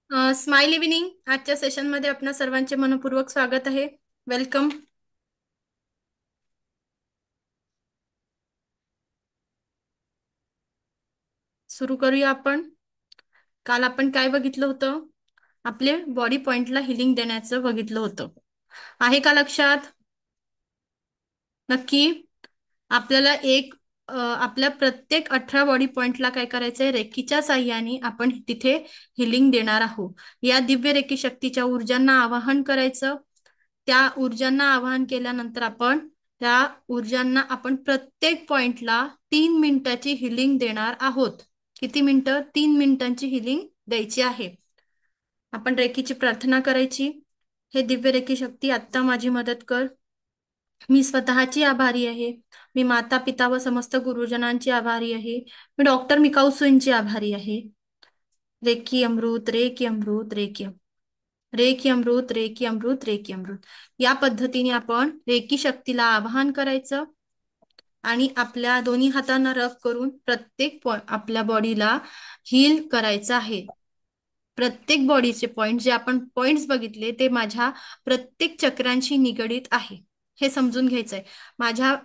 Smile evening. आजच्या सेशनमध्ये आपणा सर्वांचे मनपूर्वक स्वागत आहे. वेलकम. सुरू करूया आपण. काल आपण काय बघितलं होतं? आपले बॉडी पॉइंटला हिलिंग देण्याचं बघितलं होतं. आहे का लक्षात? नक्की. आपल्याला आपल्या प्रत्येक 18 बॉडी पॉइंटला काय करायचंय? रेकीच्या साह्याने आपण तिथे हिलिंग देणार आहोत. या दिव्य रेकी शक्तीच्या ऊर्जांना आवाहन करायचं. त्या ऊर्जांना आवाहन केल्यानंतर आपण प्रत्येक पॉइंटला 3 मिनिटाची हिलिंग देणार आहोत. किती मिनिटं? 3 मिनिटांची हिलिंग द्यायची आहे. आपण रेकीची प्रार्थना करायची. हे दिव्य रेकी शक्ती, आत्ता माझी मदत कर. मी स्वतःची आभारी आहे. मी माता पिता व समस्त गुरुजनांची आभारी आहे. मी डॉक्टर मिकाऊ सुईंची आभारी आहे. रेकी अमृत, रेकी अमृत, रेकी अमृत, रेकी अमृत, रेकी अमृत. या पद्धतीने आपण रेकी शक्तीला आवाहन करायचं आणि आपल्या दोन्ही हातांना रब करून प्रत्येक आपल्या बॉडीला हील करायचं आहे. प्रत्येक बॉडीचे पॉइंट, जे आपण पॉइंट्स बघितले, ते माझ्या प्रत्येक चक्रांशी निगडीत आहे. हे समजून घ्यायचंय. माझ्या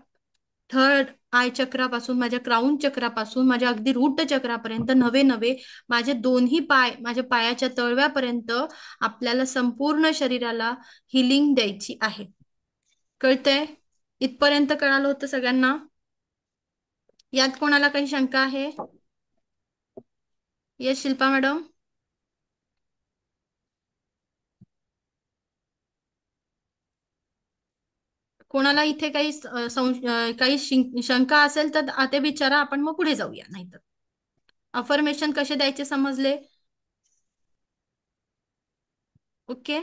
थर्ड आय चक्रापासून, माझ्या क्राऊन चक्रापासून, माझ्या अगदी रूट चक्रापर्यंत नवे नवे माझे दोन्ही पाय, माझ्या पायाच्या तळव्यापर्यंत आपल्याला संपूर्ण शरीराला हिलिंग द्यायची आहे. कळतंय? इथपर्यंत कळालं होतं सगळ्यांना? यात कोणाला काही शंका आहे? Yes Shilpa madam. कोणाला इथे काही शंका असेल तर ते विचारा, आपण मग पुढे जाऊया. नाहीतर अफर्मेशन कसे द्यायचे समजले? ओके.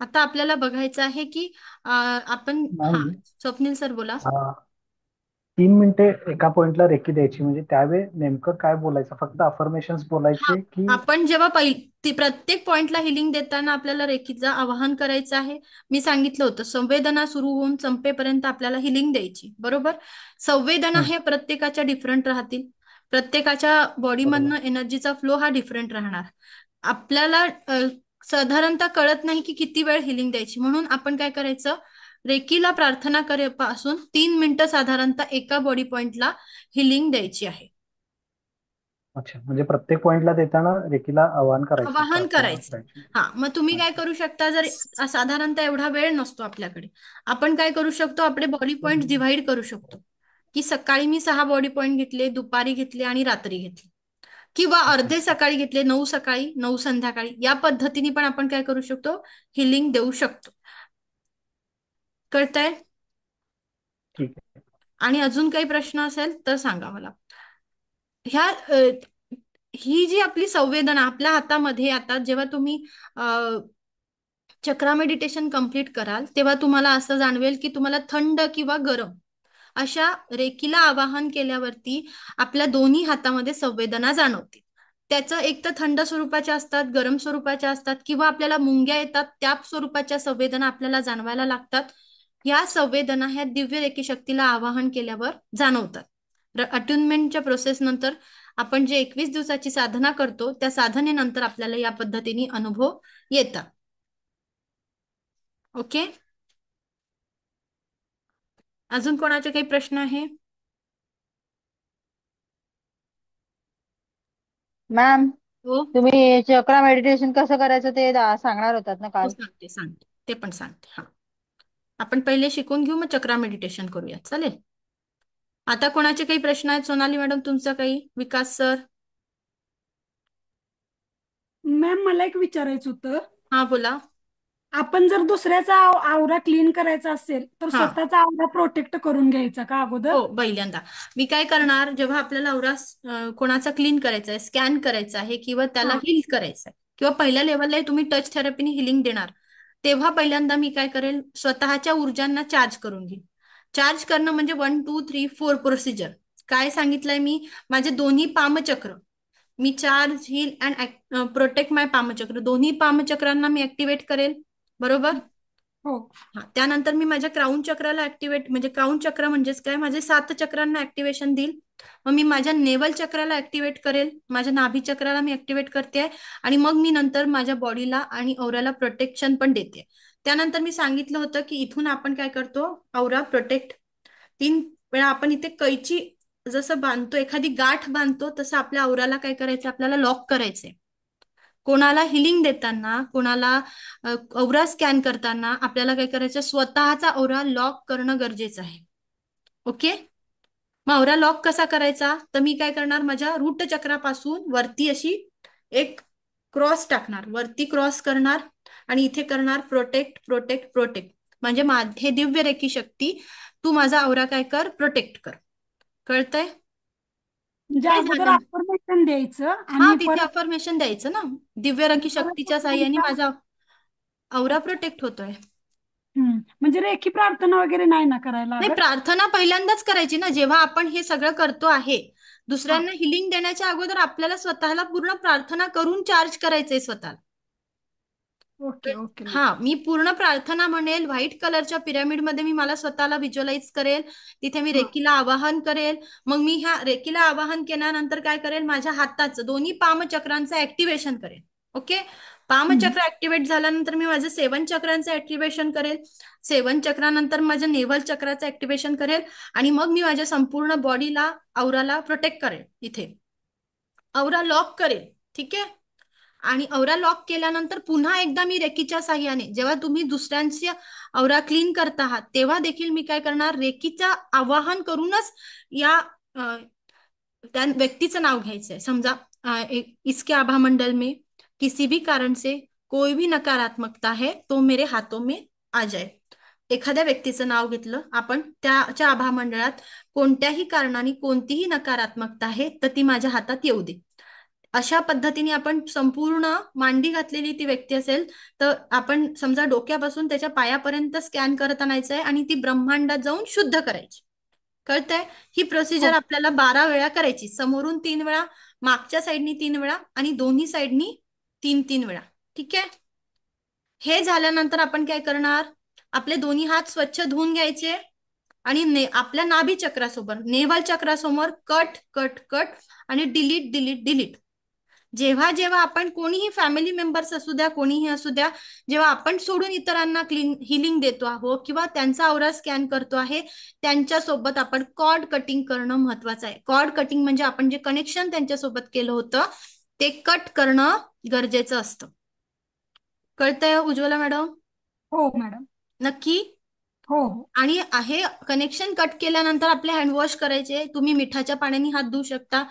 आता आपल्याला बघायचं आहे की आपण, मॅम, हा, स्वप्नील सर बोला. 3 मिनिटे एका पॉइंटला रेकी द्यायची म्हणजे त्यावेळी नेमकं काय बोलायचं? फक्त अफर्मेशन्स हा, बोलायचे की? आपण जेव्हा ती प्रत्येक पॉइंटला हिलिंग देताना आपल्याला रेकीचं आवाहन करायचं आहे. मी सांगितलं होतं, संवेदना सुरू होऊन संपेपर्यंत आपल्याला हिलिंग द्यायची. बरोबर? संवेदना हं, हे प्रत्येकाच्या डिफरंट राहतील. प्रत्येकाच्या बरोबर. बॉडीमधनं एनर्जीचा फ्लो हा डिफरंट राहणार. आपल्याला साधारणतः कळत नाही की किती वेळ हिलिंग द्यायची. म्हणून आपण काय करायचं? रेकीला प्रार्थना पासून 3 मिनिटं साधारणतः एका बॉडी पॉइंटला हिलिंग द्यायची आहे. अच्छा, म्हणजे प्रत्येक पॉइंटला देताना रेकीला आवाहन करायचं, आवाहन प्रार्थना करायचं. करायची. हा, मग तुम्ही काय अच्छा. करू शकता? जर साधारणतः एवढा वेळ नसतो आपल्याकडे, आपण काय करू शकतो? आपले बॉडी पॉइंट डिव्हाइड करू शकतो. की सकाळी मी 6 बॉडी पॉइंट घेतले, दुपारी घेतले आणि रात्री घेतले, किंवा अच्छा. अर्धे सकाळी घेतले, 9 सकाळी 9 संध्याकाळी. या पद्धतीने पण आपण काय करू शकतो? हिलिंग देऊ शकतो. कळतंय? ठीक आहे. आणि अजून काही प्रश्न असेल तर सांगा मला. ह्या ही जी आपली संवेदना आपल्या हातामध्ये, आता जेव्हा तुम्ही चक्रा मेडिटेशन कंप्लीट कराल, तेव्हा तुम्हाला असं जाणवेल की तुम्हाला थंड किंवा गरम अशा रेकीला आवाहन केल्यावरती आपल्या दोन्ही हातामध्ये संवेदना जाणवतील. त्याचं एक तर थंड स्वरूपाच्या असतात, गरम स्वरूपाच्या असतात, किंवा आपल्याला मुंग्या येतात, त्या स्वरूपाच्या संवेदना आपल्याला जाणवायला लागतात. या संवेदना ह्या दिव्य रेकी शक्तीला आवाहन केल्यावर जाणवतात. अट्युनमेंटच्या प्रोसेस नंतर आपण जे 21 दिवसाची साधना करतो, त्या साधनेनंतर आपल्याला या पद्धतीने अनुभव येतात. ओके. अजून कोणाचे काही प्रश्न आहे? मॅम, हो तुम्ही चक्रा मेडिटेशन कसं करायचं ते सांगणार होतात ना हो, काल? सांगते सांगते, ते पण सांगते. हा, आपण पहिले शिकून घेऊ, मग चक्रा मेडिटेशन करूया. चालेल? आता कोणाचे काही प्रश्न आहेत? सोनाली मॅडम, तुमचा काही? विकास सर? मॅम, मला एक विचारायचं होतं. हा, बोला. आपण जर दुसऱ्याचा आवरा क्लीन करायचा असेल तर हा, स्वतःचा आवरा प्रोटेक्ट करून घ्यायचा का अगोदर? हो, पहिल्यांदा मी काय करणार, जेव्हा आपल्याला औरा कोणाचा क्लीन करायचा आहे, स्कॅन करायचा आहे, किंवा त्याला हा. हील करायचं आहे, किंवा पहिल्या लेवलला तुम्ही टच थेरपीने हिलिंग देणार, तेव्हा पहिल्यांदा मी काय करेल? स्वतःच्या ऊर्जांना चार्ज करून घेईन. चार्ज करणं म्हणजे 1 2 3 4 प्रोसिजर. काय सांगितलंय मी? माझे दोन्ही पामचक्र मी चार्ज, हील अँड प्रोटेक्ट माय पामचक्र, दोन्ही पामचक्रांना मी ऍक्टिव्हेट करेल. बरोबर? हो. त्यानंतर मी माझ्या क्राऊन चक्राला ऍक्टिवेट, म्हणजे क्राऊन चक्र म्हणजेच काय, माझे 7 चक्रांना ऍक्टिवेशन देईल. मग मी माझ्या नेवल चक्राला ऍक्टिवेट करेल, माझ्या नाभी चक्राला मी ऍक्टिवेट करते, आणि मग मी नंतर माझ्या बॉडीला आणि औराला प्रोटेक्शन पण देते. त्यानंतर मी सांगितलं होतं की इथून आपण काय करतो, औरा प्रोटेक्ट 3 वेळा आपण इथे कैची जसं बांधतो, एखादी गाठ बांधतो, तसं आपल्या औराला काय करायचं, आपल्याला लॉक करायचंय. कोणाला हिलिंग देताना, कोणाला औरा स्कॅन करताना आपल्याला काय करायचं, स्वतःचा औरा लॉक करणं गरजेचं आहे. ओके. मग औरा लॉक कसा करायचा, तर मी काय करणार, माझ्या रूट चक्रापासून वरती अशी एक क्रॉस टाकणार, वरती क्रॉस करणार, आणि इथे करणार प्रोटेक्ट प्रोटेक्ट प्रोटेक्ट. म्हणजे माझे दिव्य रेखी शक्ती, तू माझा औरा काय कर, प्रोटेक्ट कर. कळतंय? म्हणजे हे अगोदर झालं. अफर्मेशन द्यायचं हा, आणि तिथे परत अफर्मेशन द्यायचं ना, दिव्य रेखी शक्तीच्या साह्याने माझा औरा प्रोटेक्ट होतोय. म्हणजे रेखी प्रार्थना वगैरे नाही ना करायला नाही, लागत? प्रार्थना पहिल्यांदाच करायची ना, जेव्हा आपण हे सगळं करतो आहे. हा. दुसऱ्यांना हिलिंग देण्याच्या अगोदर आपल्याला स्वतःला पूर्ण प्रार्थना करून चार्ज करायचंय स्वतःला. Okay okay. हा, मी पूर्ण प्रार्थना म्हणेल, व्हाईट कलरच्या पिरामिड मध्ये मी मला स्वतःला व्हिज्युअलाइज करेल, तिथे मी रेकीला आवाहन करेल. मग मी ह्या रेकीला आवाहन केल्यानंतर काय करेल, माझ्या हाताचं दोन्ही पाम चक्रांचं ऍक्टिव्हेशन करेल. ओके. पाम चक्र ऍक्टिव्हेट झाल्यानंतर मी माझं 7 चक्रांचं ऍक्टिव्हेशन करेल. 7 चक्रानंतर माझ्या नेव्हल चक्राचं ऍक्टिव्हेशन करेल, आणि मग मी माझ्या संपूर्ण बॉडीला, औराला प्रोटेक्ट करेल. इथे औरा लॉक करेल. ठीक आहे. आणि औरा लॉक केल्यानंतर पुन्हा एकदा मी रेकीच्या साह्याने, जेव्हा तुम्ही दुसऱ्यांची औरा क्लीन करत आहात, तेव्हा देखील मी काय करणार, रेकीचं आवाहन करूनच या त्या व्यक्तीचं नाव घ्यायचंय. समजा इसके आभा मंडल में किसी भी कारण से कोई भी नकारात्मकता है तो मेरे हाथों में आ जाए. एखाद्या व्यक्तीचं नाव घेतलं आपण, त्याच्या आभा मंडळात कोणत्याही कारणाने कोणतीही नकारात्मकता आहे तर ती माझ्या हातात येऊ दे. अशा पद्धतीने आपण संपूर्ण मांडी घातलेली ती व्यक्ती असेल तर आपण समजा डोक्यापासून त्याच्या पायापर्यंत स्कॅन करत आणायचंय, आणि ती ब्रह्मांडात जाऊन शुद्ध करायची. कळतंय? ही प्रोसिजर हो. आपल्याला 12 वेळा करायची, समोरून 3 वेळा, मागच्या साईडनी 3 वेळा, आणि दोन्ही साईडनी 3-3 वेळा. ठीक आहे. हे झाल्यानंतर आपण काय करणार, आपले दोन्ही हात स्वच्छ धुवून घ्यायचे, आणि आपल्या नाभी चक्रासोबत, नेव्हल चक्रासमोर कट कट कट आणि डिलीट डिलीट डिलीट. जेव्हा जेव्हा आपण, कोणीही फॅमिली मेंबर्स असू द्या, कोणीही असू द्या, जेव्हा आपण सोडून इतरांना हिलिंग देतो आहोत किंवा त्यांचा औरा स्कॅन करतो आहे, त्यांच्यासोबत आपण कॉर्ड कटिंग करणं महत्वाचं आहे. कॉर्ड कटिंग म्हणजे आपण जे कनेक्शन त्यांच्यासोबत केलं होतं ते कट करणं गरजेचं असतं. कळतंय उज्ज्वला मॅडम? हो मॅडम. नक्की. हो हो. आणि आहे कनेक्शन कट केल्यानंतर आपले हँडवॉश करायचे. तुम्ही मिठाच्या पाण्याने हात धुवू शकता,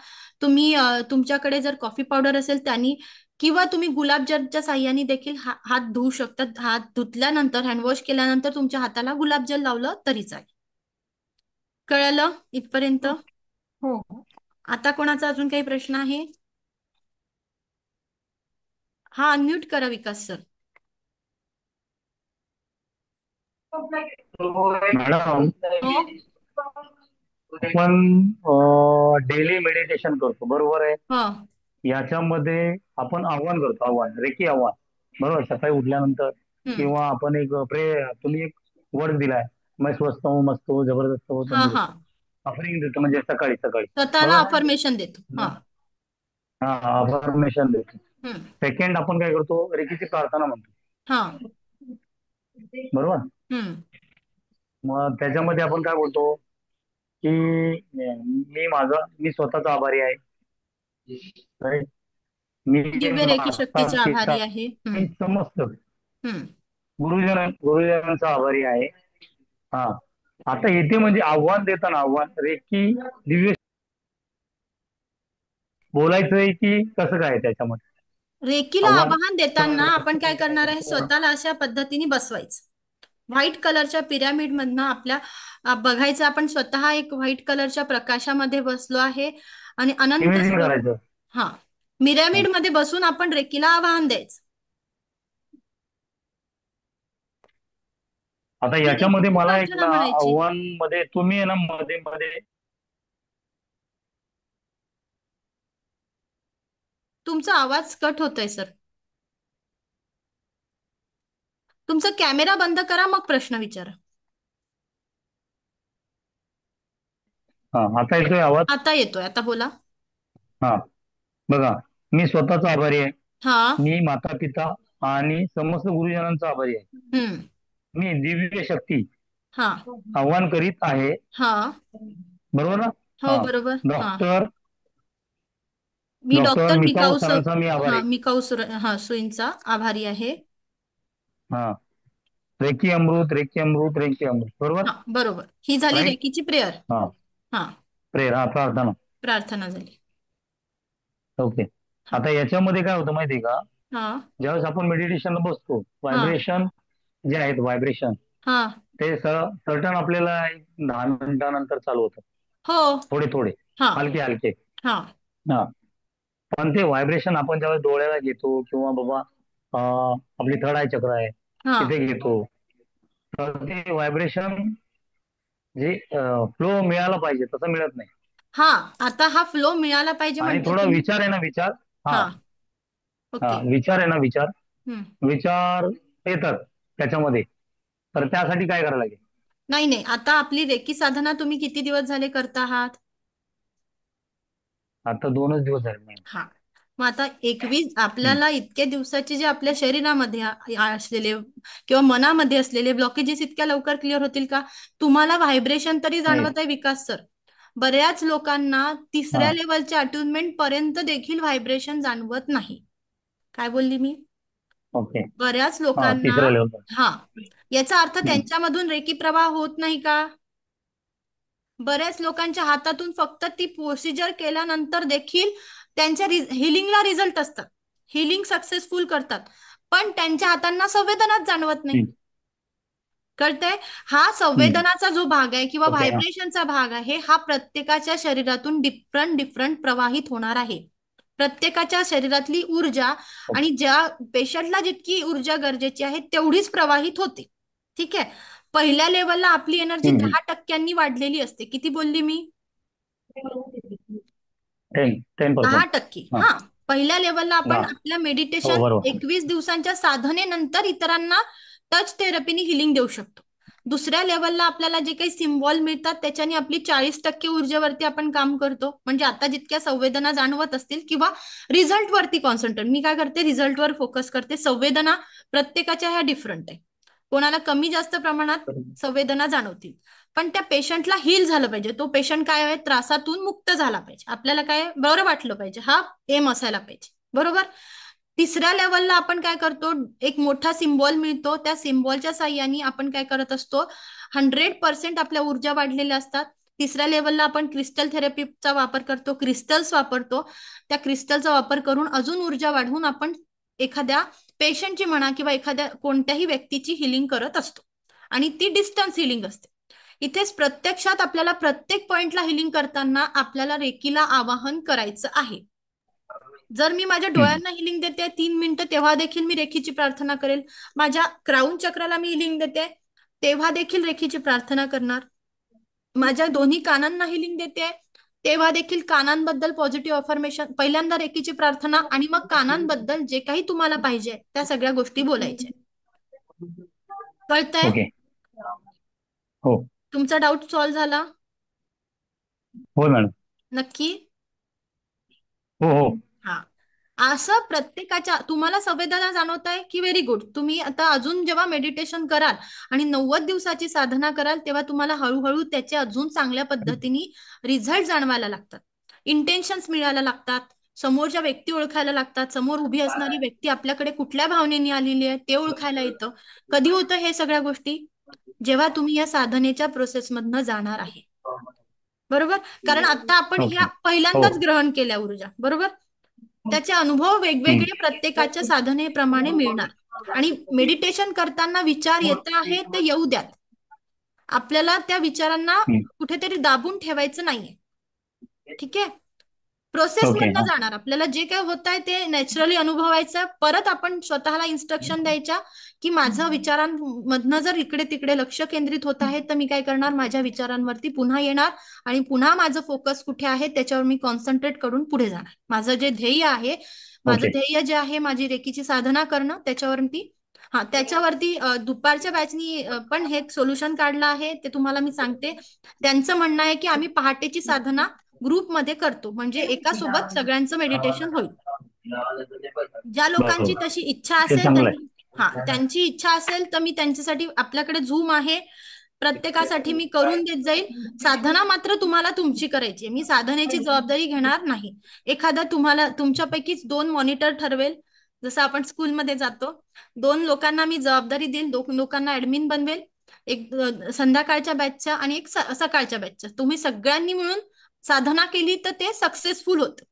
तुम्ही तुमच्याकडे जर कॉफी पावडर असेल त्यांनी, किंवा तुम्ही गुलाबजलच्या साह्याने देखील हात धुवू शकता. हात धुतल्यानंतर, हँडवॉश केल्यानंतर तुमच्या हाताला गुलाबजल लावलं तरी चालेल. कळलं इथपर्यंत? हो हो. आता कोणाचा अजून काही प्रश्न आहे? हा, अनम्यूट करा विकास सर. मॅडम, हो आपण डेली मेडिटेशन करतो, बरोबर आहे? हो याच्यामध्ये आपण आव्हान करतो, आव्हान, रेकी आव्हान, बरोबर? सकाळी उठल्यानंतर, किंवा आपण एक तुम्ही एक वर्ड दिलाय, मैं स्वस्थ हूँ, मस्त हूँ, जबरदस्त हूँ, हा हा, तंदुरुस्त, अफरिंग देतो, म्हणजे सकाळी सकाळी, स्वतःला बरोबर? अफर्मेशन देतो. हा. हा, अफर्मेशन देतो. हम्म. सेकंड आपण काय करतो, रेकीची प्रार्थना म्हणतो, हा. बरोबर? हम्म. मग त्याच्यामध्ये आपण काय बोलतो की मी स्वतःचा आभारी आहे, right? मी दिव्य रेखी शक्तीचा आभारी भारताचा आहे. समस्त हम्म. गुरुजनांचा आभारी आहे. हा, आता येथे म्हणजे आव्हान देताना, आव्हान रेकी दिव्य बोलायचंय की कसं काय त्याच्यामध्ये रेकीला आव्हान? आवाहन देताना आपण काय करणार आहे, स्वतःला अशा पद्धतीने बसवायचं. व्हाईट कलरच्या पिरॅमिड मधनं आपल्या बघायचं, आपण स्वतः एक व्हाईट कलरच्या प्रकाशामध्ये बसलो आहे, आणि अनंत इमेजिन करायचं. हा, पिरॅमिड मध्ये बसून आपण रेकीला आवाहन द्यायचं. आता याच्यामध्ये मला एक प्रार्थना ना, म्हणायची. आव्हान मध्ये तुम्ही आहे ना, मध्ये मध्ये तुमचा आवाज कट होतोय सर. तुमचा कॅमेरा बंद करा, मग प्रश्न विचारा. हा, आता येतोय आवाज? आता येतोय, आता बोला. हा, बघा, मी स्वतःचा आभारी आहे. हा. मी माता पिता आणि समस्त गुरुजनांचा आभारी आहे. हम्म. मी दिव्य शक्ती हा. आव्हान करीत आहे. हा. बरोबर ना? हो, हा, बरोबर. हा. डॉक्टर मी डॉक्टर डॉक्टर मिकाऊ सरांचा मी आभारी हा, आहे. मिकाऊ सुईंचा आभारी आहे. हा, रेकी अमृत, रेकी अमृत, रेकी अमृत. बरोबर, हा, बरोबर. ही झाली राईट. रेकीची प्रेयर. हा, हा, प्रेयर, हा, प्रार्थना. प्रार्थना झाली. ओके. हा. आता याच्यामध्ये काय होतं माहितीये का, हा. ज्यावेळेस आपण मेडिटेशनला बसतो, व्हायब्रेशन जे आहेत, व्हायब्रेशन हा. ते सर्टन आपल्याला एक 10 मिनिटानंतर चालू होतं. हो. थोडे थोडे, हा. हलके हलके. हा. हा, पण ते व्हायब्रेशन आपण ज्यावेळेस डोळ्याला घेतो किंवा बाबा आपली थर्ड आय चक्र आहे हा. तिथे घेतो, तर ते व्हायब्रेशन जे फ्लो मिळाला पाहिजे तसं मिळत नाही. हा, आता हा फ्लो मिळाला पाहिजे आणि म्हणजे थोडा तुम्ही. विचार आहे ना, विचार. हा, हा. हा, ओके. विचार आहे ना, विचार हम्म. विचार येतात त्याच्यामध्ये. तर त्यासाठी काय करायला लागेल? नाही नाही, आता आपली रेकी साधना तुम्ही किती दिवस झाले करता आहात? आता 2च दिवस झाले मॅडम. हा, मग आता 21 आपल्याला इतक्या दिवसाचे जे आपल्या शरीरामध्ये असलेले किंवा मनामध्ये असलेले ब्लॉकेजेस इतक्या लवकर क्लिअर होतील का? तुम्हाला व्हायब्रेशन तरी नाही. जाणवत आहे विकास सर? बऱ्याच लोकांना तिसऱ्या हा, लेवलच्या अट्युनमेंट पर्यंत देखील व्हायब्रेशन जाणवत नाही. काय बोलली मी? ओके. बऱ्याच हा, लोकांना. तिसऱ्या लेवलवर. हा, याचा अर्थ त्यांच्यामधून रेकी प्रवाह होत नाही का? बऱ्याच लोकांच्या हातातून फक्त ती प्रोसिजर केल्यानंतर देखील त्यांच्या हिलिंगला रिझल्ट असतात, हिलिंग सक्सेसफुल करतात, पण त्यांच्या हातांना संवेदनाच जाणवत नाही. कळतंय? हा संवेदनाचा जो भाग आहे किंवा ओके. हा, व्हायब्रेशनचा भाग आहे, हा प्रत्येकाच्या शरीरातून डिफरंट प्रवाहित होणार आहे. प्रत्येकाच्या शरीरातली ऊर्जा आणि ज्या पेशंटला जितकी ऊर्जा गरजेची आहे तेवढीच प्रवाहित होते. ठीक आहे. पहिल्या लेवलला आपली एनर्जी 10% वाढलेली असते. किती बोलली मी? 10%. 10%. हा, हा, पहिल्या लेवलला आपण 10. आपल्या हो, मेडिटेशन बरोबर. 21 दिवसांच्या साधनेनंतर इतरांना टच थेरपीने हिलिंग देऊ शकतो. दुसऱ्या लेवलला आपल्याला जे काही सिम्बॉल मिळतात त्याच्याने आपली 40% ऊर्जेवरती आपण काम करतो. म्हणजे आता जितक्या संवेदना जाणवत असतील किंवा रिझल्ट वरती कॉन्सन्ट्रेट, मी काय करते, रिझल्टवर फोकस करते. संवेदना प्रत्येकाच्या ह्या डिफरंट आहे. कोणाला कमी जास्त प्रमाणात संवेदना जाणवतील, पण त्या पेशंटला हील झालं पाहिजे. तो पेशंट काय आहे, त्रासातून मुक्त झाला पाहिजे, आपल्याला काय बरं वाटलं पाहिजे, हा एम असायला पाहिजे. बरोबर. तिसऱ्या लेवलला आपण काय करतो, एक मोठा सिम्बॉल मिळतो, त्या सिम्बॉलच्या साह्याने आपण काय करत असतो, 100% आपल्या ऊर्जा वाढलेल्या असतात. तिसऱ्या लेवलला आपण क्रिस्टल थेरपीचा वापर करतो, क्रिस्टल्स वापरतो. त्या क्रिस्टलचा वापर करून अजून ऊर्जा वाढवून आपण एखाद्या पेशंटची म्हणा किंवा एखाद्या कोणत्याही व्यक्तीची हिलिंग करत असतो, आणि ती डिस्टन्स हिलिंग असते. इथेच प्रत्यक्षात आपल्याला प्रत्येक पॉइंटला हिलिंग करताना आपल्याला रेकीला आवाहन करायचं आहे. जर मी माझ्या डोळ्यांना हिलिंग देते 3 मिनिटं, तेव्हा देखील मी रेखीची प्रार्थना करेल. माझ्या क्राऊन चक्राला मी हिलिंग देते, तेव्हा देखील रेखीची प्रार्थना करणार. माझ्या दोन्ही कानांना हिलिंग देते, तेव्हा देखील कानांबद्दल पॉझिटिव्ह अफर्मेशन, पहिल्यांदा रेखीची प्रार्थना आणि मग कानांबद्दल जे काही तुम्हाला पाहिजे त्या सगळ्या गोष्टी बोलायच्या. कळतंय? ओके. हो, तुमचा डाऊट सॉल्व्ह झाला? हो मॅडम. नक्की? हो हो. हा, असं प्रत्येकाच्या, तुम्हाला संवेदना जाणवत आहे की व्हेरी गुड. तुम्ही आता अजून जेव्हा मेडिटेशन कराल आणि 90 दिवसाची साधना कराल तेव्हा तुम्हाला हळूहळू त्याचे अजून चांगल्या पद्धतीने रिझल्ट जाणवायला लागतात, इंटेन्शन्स मिळायला लागतात, समोरच्या व्यक्ती ओळखायला लागतात, समोर उभी असणारी व्यक्ती आपल्याकडे कुठल्या भावनेने आलेली आहे ते ओळखायला येतं. कधी होतं हे सगळ्या गोष्टी? जेव्हा तुम्ही या साधनेच्या प्रोसेसमधनं जाणार आहे. बरोबर. कारण आता आपण ह्या पहिल्यांदाच ग्रहण केल्या ऊर्जा. बरोबर. त्याचे अनुभव वेगवेगळे प्रत्येकाच्या साधनेप्रमाणे मिळणार. आणि मेडिटेशन करताना विचार येत आहे ते येऊ द्यात. आपल्याला त्या विचारांना कुठेतरी दाबून ठेवायचं नाहीये. ठीक आहे. प्रोसेस मधनं जाणार. आपल्याला जे काय होत आहे ते नॅचरली अनुभवायचं. परत आपण स्वतःला इन्स्ट्रक्शन द्यायच्या की माझं विचारांमधनं जर इकडे तिकडे लक्ष केंद्रित होत आहे तर मी काय करणार, माझ्या विचारांवरती पुन्हा येणार आणि पुन्हा माझं फोकस कुठे आहे त्याच्यावर मी कॉन्सन्ट्रेट करून पुढे जाणार. माझं जे ध्येय आहे, माझं ध्येय जे आहे माझी रेकीची साधना करणं, त्याच्यावर मी हा, त्याच्यावरती दुपारच्या बॅचनी पण हे सोल्युशन काढलं आहे, ते तुम्हाला मी सांगते. त्यांचं म्हणणं आहे की आम्ही पहाटेची साधना ग्रुपमध्ये करतो, म्हणजे एका सोबत सगळ्यांचं मेडिटेशन होईल. ज्या लोकांची बरोबर, तशी इच्छा ते असेल चांगलं त्यांनी, आहे. हा, त्यांची इच्छा असेल तर मी त्यांच्यासाठी, आपल्याकडे झूम आहे, प्रत्येकासाठी मी करून देत जाईल. साधना मात्र तुम्हाला तुमची करायची आहे. मी साधनेची जबाबदारी घेणार नाही. एखादा तुम्हाला, तुमच्यापैकीच 2 मॉनिटर ठरवेल, जसं आपण स्कूलमध्ये जातो. 2 लोकांना मी जबाबदारी देईल, 2 लोकांना ऍडमिन बनवेल, एक संध्याकाळच्या बॅचच्या आणि एक सकाळच्या बॅचच्या. तुम्ही सगळ्यांनी मिळून साधना केली तर ते सक्सेसफुल होतं.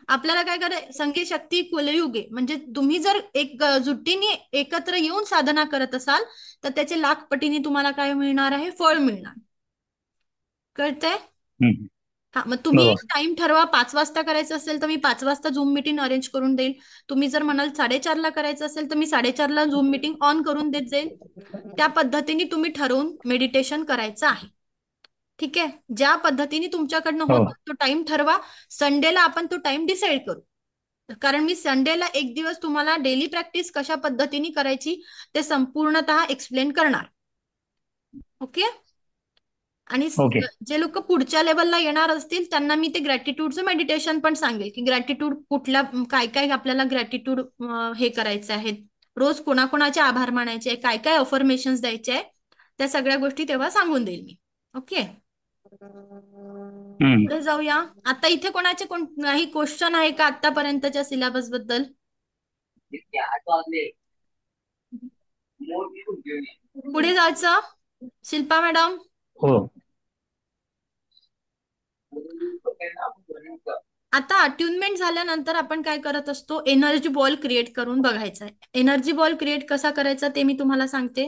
आपल्याला काय करायचं, संघे शक्ती कुलयुगे, म्हणजे तुम्ही जर एक जुट्टीने एकत्र येऊन साधना करत असाल तर त्याचे लाख पटीने तुम्हाला काय मिळणार आहे, फळ मिळणार. कळतंय? हम्म. हा, मग तुम्ही बरोबर. टाइम ठरवा. 5 वाजता करायचं असेल तर मी 5 वाजता झूम मीटिंग अरेंज करून देईल. तुम्ही जर म्हणाल 4:30ला करायचं असेल तर मी 4:30ला झूम मीटिंग ऑन करून देत जाईल. त्या पद्धतीने तुम्ही ठरवून मेडिटेशन करायचं आहे. ठीक आहे, ज्या पद्धतीने तुमच्याकडनं हो. होत तो टाइम ठरवा. संडेला आपण तो टाइम डिसाईड करू, कारण मी संडेला एक दिवस तुम्हाला डेली प्रॅक्टिस कशा पद्धतीने करायची ते संपूर्णतः एक्सप्लेन करणार. ओके. आणि ओके. जे लोक पुढच्या लेवलला येणार असतील त्यांना मी ते ग्रॅटिट्यूडचं मेडिटेशन पण सांगेल, की ग्रॅटिट्यूड कुठल्या, काय काय आपल्याला ग्रॅटिट्यूड हे करायचे आहेत, रोज कोणाकोणाचे आभार मानायचे आहे, काय काय अफर्मेशन्स द्यायचे आहे, त्या सगळ्या गोष्टी तेव्हा सांगून देईल मी. ओके, हम्म. पुढे जाऊया. आता इथे कोणाचे काही क्वेश्चन आहे का आतापर्यंतच्या सिलेबस बद्दल? पुढे जायचं. शिल्पा मॅडम, हो. आता अट्युनमेंट झाल्यानंतर आपण काय करत असतो, एनर्जी बॉल क्रिएट करून बघायचा आहे. एनर्जी बॉल क्रिएट कसा करायचा ते मी तुम्हाला सांगते.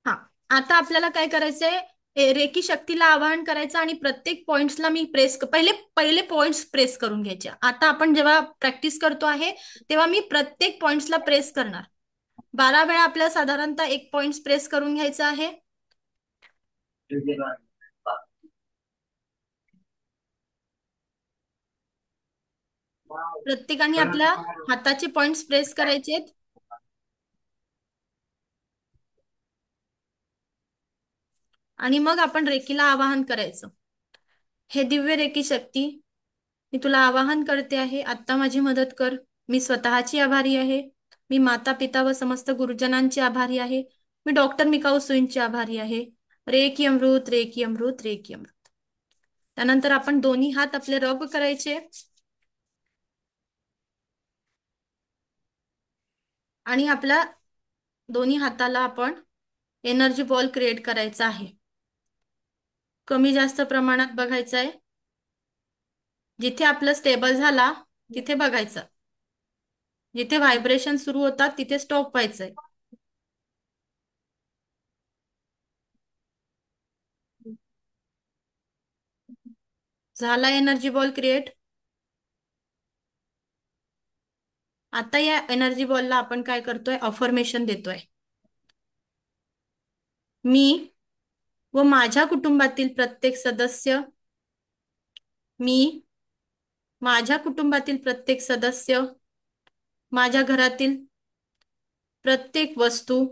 हा, आता आपल्याला काय करायचंय, रेकी शक्तीला आवाहन करायचं आणि प्रत्येक पॉइंट्सला मी पहिले पहिले पॉइंट्स प्रेस करून घ्यायचे. आता आपण जेव्हा प्रॅक्टिस करतो आहे तेव्हा मी प्रत्येक पॉइंट्सला प्रेस करणार. 12 वेळा आपल्याला साधारणतः एक पॉइंट प्रेस करून घ्यायचा आहे. प्रत्येकाने आपल्या हाताचे पॉइंट्स प्रेस करायचे. आणि मग आपण रेकीला आवाहन करायचं. हे दिव्य रेकी शक्ती, मी तुला आवाहन करते आहे, आता माझी मदत कर. मी स्वतःची आभारी आहे. मी माता पिता व समस्त गुरुजनांची आभारी आहे. मी डॉक्टर मिकाऊ सुईंची आभारी आहे. रेकी अमृत, रेकी अमृत, रेकी अमृत. त्यानंतर आपण दोन्ही हात आपले रब करायचे आणि आपल्या दोन्ही हाताला आपण एनर्जी बॉल क्रिएट करायचा आहे. कमी जास्त प्रमाणात बघायचं आहे. जिथे आपलं स्टेबल झाला तिथे बघायचं. जिथे व्हायब्रेशन सुरू होतात तिथे स्टॉप व्हायचंय. झाला एनर्जी बॉल क्रिएट. आता या एनर्जी बॉलला आपण काय करतोय, अफर्मेशन देतोय. मी व माझ्या कुटुंबातील प्रत्येक सदस्य, मी माझ्या कुटुंबातील प्रत्येक सदस्य, माझ्या घरातील प्रत्येक वस्तू,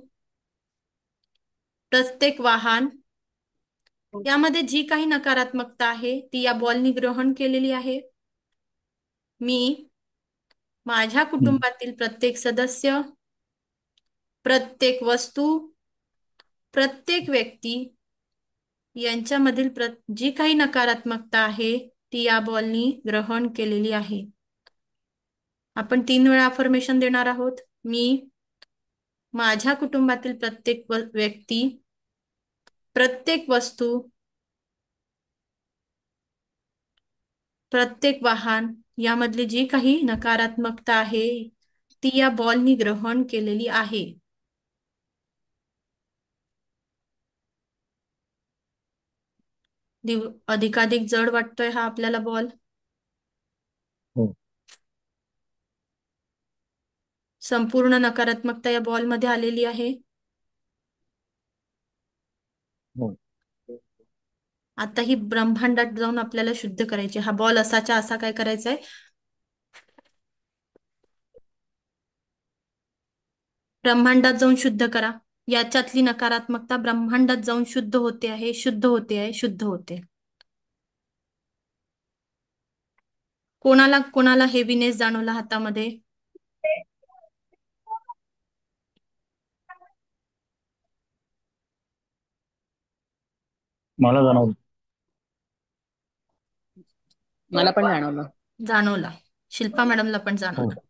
प्रत्येक वाहन, यामध्ये जी काही नकारात्मकता आहे ती या बॉलनी ग्रहण केलेली आहे. मी माझ्या कुटुंबातील प्रत्येक सदस्य, प्रत्येक वस्तू, प्रत्येक व्यक्ती यांच्यामधील जी काही नकारात्मकता आहे ती या बॉलनी ग्रहण केलेली आहे. आपण 3 वेळा अफर्मेशन देणार आहोत. मी माझ्या कुटुंबातील प्रत्येक व्यक्ती, प्रत्येक वस्तू, प्रत्येक वाहन यामधली जी काही नकारात्मकता आहे ती या बॉलनी ग्रहण केलेली आहे. अधिकाधिक जड वाटतोय हा आपल्याला बॉल. हो. संपूर्ण नकारात्मकता या बॉलमध्ये आलेली आहे. हो. आता ही ब्रह्मांडात जाऊन आपल्याला शुद्ध करायची. हा बॉल असाच्या असा काय करायचा आहे, ब्रह्मांडात जाऊन शुद्ध करा. याच्यातली नकारात्मकता ब्रह्मांडात जाऊन शुद्ध होते आहे, शुद्ध होते आहे, शुद्ध होते. कोणाला कोणाला हेवीनेस जाणवला हातामध्ये? मला जाणवलं. मला पण जाणवलं. जाणवला. शिल्पा मॅडमला पण हो. जाणवला.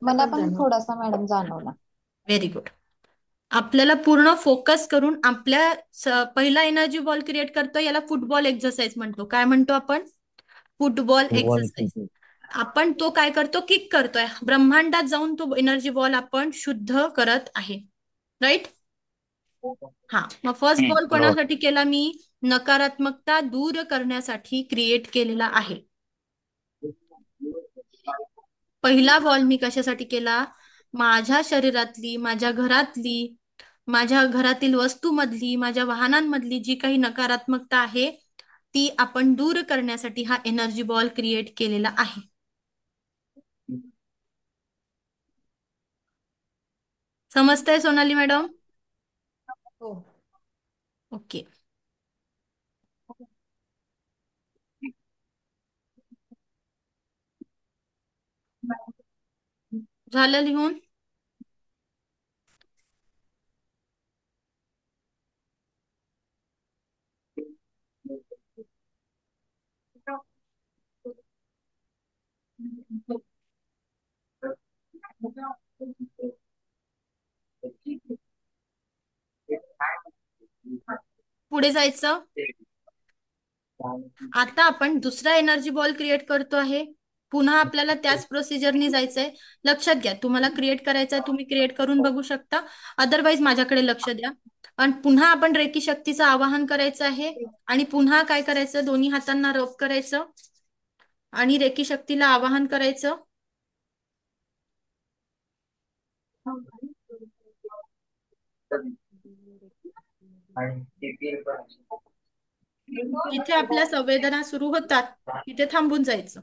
मला पण थोडासा मॅडम जाणवला. Very good. आपल्याला पूर्ण फोकस करून आपल्या पहिला एनर्जी बॉल क्रिएट करतो, याला फुटबॉल एक्सरसाइज म्हणतो. काय म्हणतो आपण? Football exercise. आपण तो काय करतो, किक करतोय. ब्रह्मांडात जाऊन तो एनर्जी बॉल आपण शुद्ध करत आहे. राईट? हा. मग फर्स्ट बॉल बरोबर. कोणासाठी केला मी? नकारात्मकता दूर करण्यासाठी क्रिएट केलेला आहे. पहिला बॉल मी कशासाठी केला? माझ्या शरीरातली, माझ्या घरातली, माझ्या घरातील वस्तूमधली, माझ्या वाहनांमधली जी काही नकारात्मकता आहे ती आपण दूर करण्यासाठी हा एनर्जी बॉल क्रिएट केलेला आहे. समजतंय सोनाली मॅडम? हो. ओके. झालं लिहून? पुढे जायचं. आता आपण दुसरा एनर्जी बॉल क्रिएट करतो आहे. पुन्हा आपल्याला त्याच प्रोसिजरनी जायचंय. लक्षात घ्या, तुम्हाला क्रिएट करायचंय, तुम्ही क्रिएट करून बघू शकता. अदरवाईज माझ्याकडे लक्ष द्या. आणि पुन्हा आपण रेकी शक्तीचं आवाहन करायचं आहे. आणि पुन्हा काय करायचं, दोन्ही हातांना रब करायचं आणि रेकी शक्तीला आवाहन करायचं. जिथे आपल्या संवेदना सुरू होतात तिथे थांबून जायचं.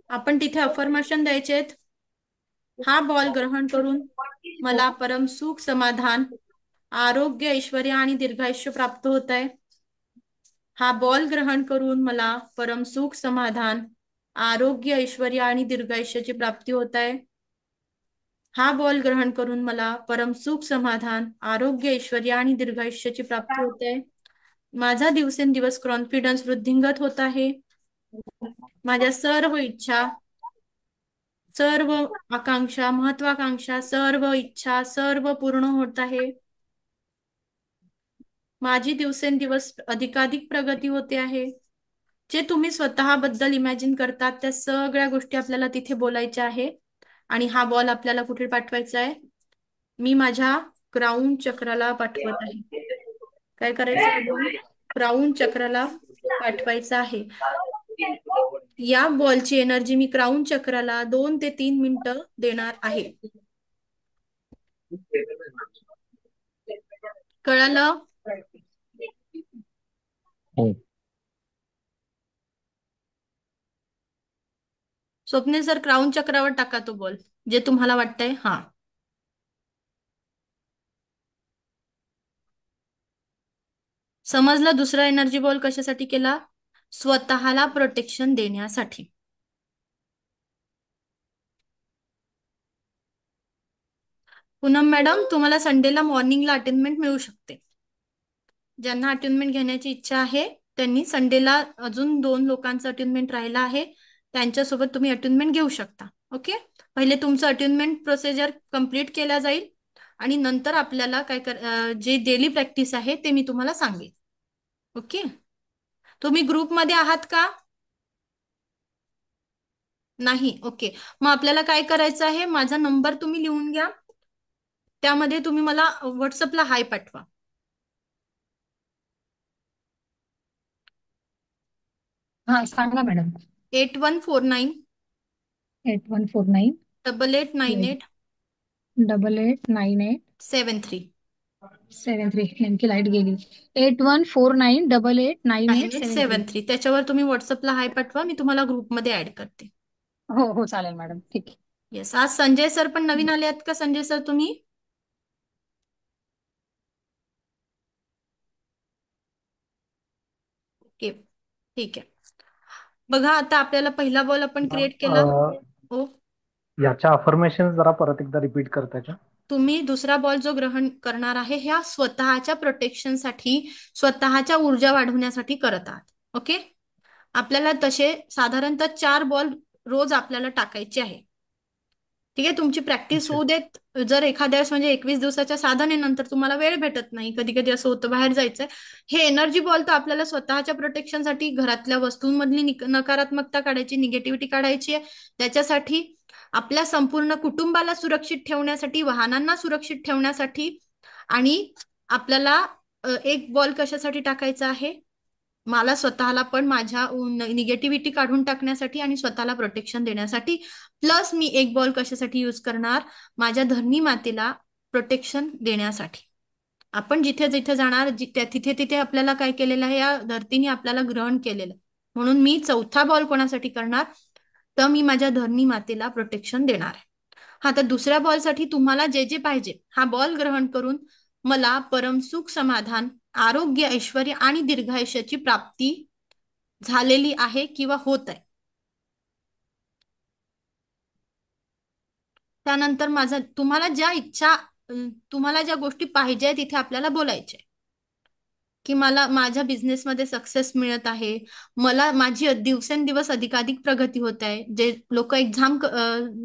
आपण तिथे अफर्मेशन द्यायचेत. हा बॉल ग्रहण करून मला परम सुख, समाधान, आरोग्य, ऐश्वर्य आणि दीर्घायुष्य प्राप्त होत आहे. हा बॉल ग्रहण करून मला परम सुख, समाधान, आरोग्य, ऐश्वर्य आणि दीर्घायुष्याची प्राप्ती होत आहे. हा बॉल ग्रहण करून मला परम सुख, समाधान, आरोग्य, ऐश्वर्य आणि दीर्घायुष्याची प्राप्ती होते. माझा दिवसेंदिवस कॉन्फिडन्स वृद्धिंगत होत आहे. माझ्या सर्व इच्छा, सर्व आकांक्षा, महत्वाकांक्षा, सर्व इच्छा सर्व पूर्ण होत आहे. माझी दिवसेंदिवस अधिकाधिक प्रगती होते आहे. जे तुम्ही स्वतःबद्दल इमॅजिन करतात त्या सगळ्या गोष्टी आपल्याला तिथे बोलायच्या आहे. आणि हा बॉल आपल्याला कुठे पाठवायचा आहे? मी माझ्या क्राऊन चक्राला पाठवत आहे. काय करायचं आहे? क्राऊन चक्राला पाठवायचं आहे. या बॉलची एनर्जी मी क्राऊन चक्राला 2 ते 3 मिनिटं देणार आहे. कळालं? हो. स्वप्नील सर, क्राऊन चक्रावर टाका तो बॉल, जे तुम्हाला वाटतंय. हा. समजलं दुसरा एनर्जी बॉल कशासाठी केला? स्वतःला प्रोटेक्शन देण्यासाठी. पूनम मॅडम, तुम्हाला संडेला मॉर्निंगला अटेंडमेंट मिळू शकते. ज्यांना अटेंडमेंट घेण्याची इच्छा आहे त्यांनी संडेला अजून 2 लोकांचं अटेंडमेंट राहिला आहे, त्यांच्यासोबत तुम्ही अटेंडमेंट घेऊ शकता. ओके. पहिले तुमचं अटेंडमेंट प्रोसिजर कंप्लीट केला जाईल आणि नंतर आपल्याला जे डेली प्रॅक्टिस आहे ते मी तुम्हाला सांगेन. ओके. तुम्ही ग्रुपमध्ये आहात का? नाही. ओके. मग आपल्याला काय करायचं आहे, माझा नंबर तुम्ही लिहून घ्या. त्यामध्ये तुम्ही मला व्हॉट्सअपला हाय पाठवा. हा सांगा मॅडम. 8149 8149 8898 889873 7 3 नेमकी लाईट गेली. 8149889873. त्याच्यावर तुम्ही व्हॉट्सअपला हाय पाठवा, मी तुम्हाला ग्रुपमध्ये ऍड करते. हो हो चालेल मॅडम, ठीक आहे. येस, आज संजय सर पण नवीन आले आहेत का? संजय सर तुम्ही ओके, ठीक आहे. बघा आता आपल्याला पहिला बॉल आपण क्रिएट केला. हो, याच्या अफर्मेशन जरा परत एकदा रिपीट करताय का? तुम्ही दुसरा बॉल जो ग्रहण करणार आहे ह्या स्वतःच्या प्रोटेक्शनसाठी, स्वतःच्या ऊर्जा वाढवण्यासाठी करत आहात. ओके, आपल्याला तसे साधारणतः 4 बॉल रोज आपल्याला टाकायचे आहे. ठीक आहे, तुमची प्रॅक्टिस अच्छा. होऊ देत. जर एखाद्या वेळेस म्हणजे 21 दिवसाच्या साधनेनंतर तुम्हाला वेळ भेटत नाही, कधी कधी असं होतं बाहेर जायचंय, हे एनर्जी बॉल तर आपल्याला स्वतःच्या प्रोटेक्शनसाठी, घरातल्या वस्तूंमधली नकारात्मकता काढायची, निगेटिव्हिटी काढायची आहे. त्याच्यासाठी आपल्या संपूर्ण कुटुंबाला सुरक्षित ठेवण्यासाठी, वाहनांना सुरक्षित ठेवण्यासाठी, आणि आपल्याला एक बॉल कशासाठी टाकायचा आहे? मला स्वतःला पण माझ्या निगेटिव्हिटी काढून टाकण्यासाठी आणि स्वतःला प्रोटेक्शन देण्यासाठी. प्लस मी एक बॉल कशासाठी यूज करणार? माझ्या धरणी मातेला प्रोटेक्शन देण्यासाठी. आपण जिथे जिथे जाणार तिथे तिथे आपल्याला काय केलेलं आहे? या धरतीने आपल्याला ग्रहण केलेलं. म्हणून मी चौथा बॉल कोणासाठी करणार? तर मी माझ्या धरणी मातेला प्रोटेक्शन देणार आहे. हा, तर दुसऱ्या बॉलसाठी तुम्हाला जे जे पाहिजे, हा बॉल ग्रहण करून मला परम सुख, समाधान, आरोग्य, ऐश्वर आणि दीर्घायुष्याची प्राप्ती झालेली आहे किंवा होत आहे. त्यानंतर माझा तुम्हाला ज्या इच्छा, तुम्हाला ज्या गोष्टी पाहिजे तिथे आपल्याला बोलायचे, की मला माझ्या बिझनेसमध्ये सक्सेस मिळत आहे, मला माझी दिवसेंदिवस अधिकाधिक प्रगती होत आहे. जे लोक एक्झाम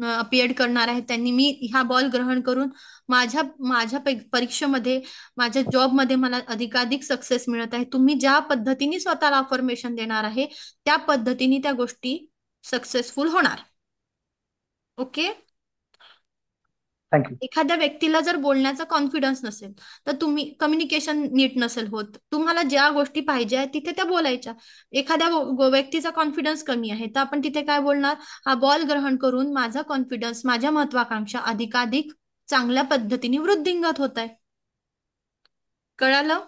अपिअर्ड करणार आहेत त्यांनी मी हा बॉल ग्रहण करून माझ्या माझ्या परीक्षेमध्ये, माझ्या जॉबमध्ये मला अधिकाधिक सक्सेस मिळत आहे. तुम्ही ज्या पद्धतीने स्वतःला अफर्मेशन देणार आहे त्या पद्धतीने त्या गोष्टी सक्सेसफुल होणार. Okay, thank you. एखाद्या व्यक्तीला जर बोलण्याचा कॉन्फिडन्स नसेल, तर तुम्ही कम्युनिकेशन नीट नसेल होत, तुम्हाला ज्या गोष्टी पाहिजे आहेत तिथे त्या बोलायच्या. एखाद्या व्यक्तीचा कॉन्फिडन्स कमी आहे तर आपण तिथे काय बोलणार? हा बॉल ग्रहण करून माझा कॉन्फिडन्स, माझ्या महत्वाकांक्षा अधिकाधिक चांगल्या पद्धतीने वृद्धिंगत होत आहे. कळालं?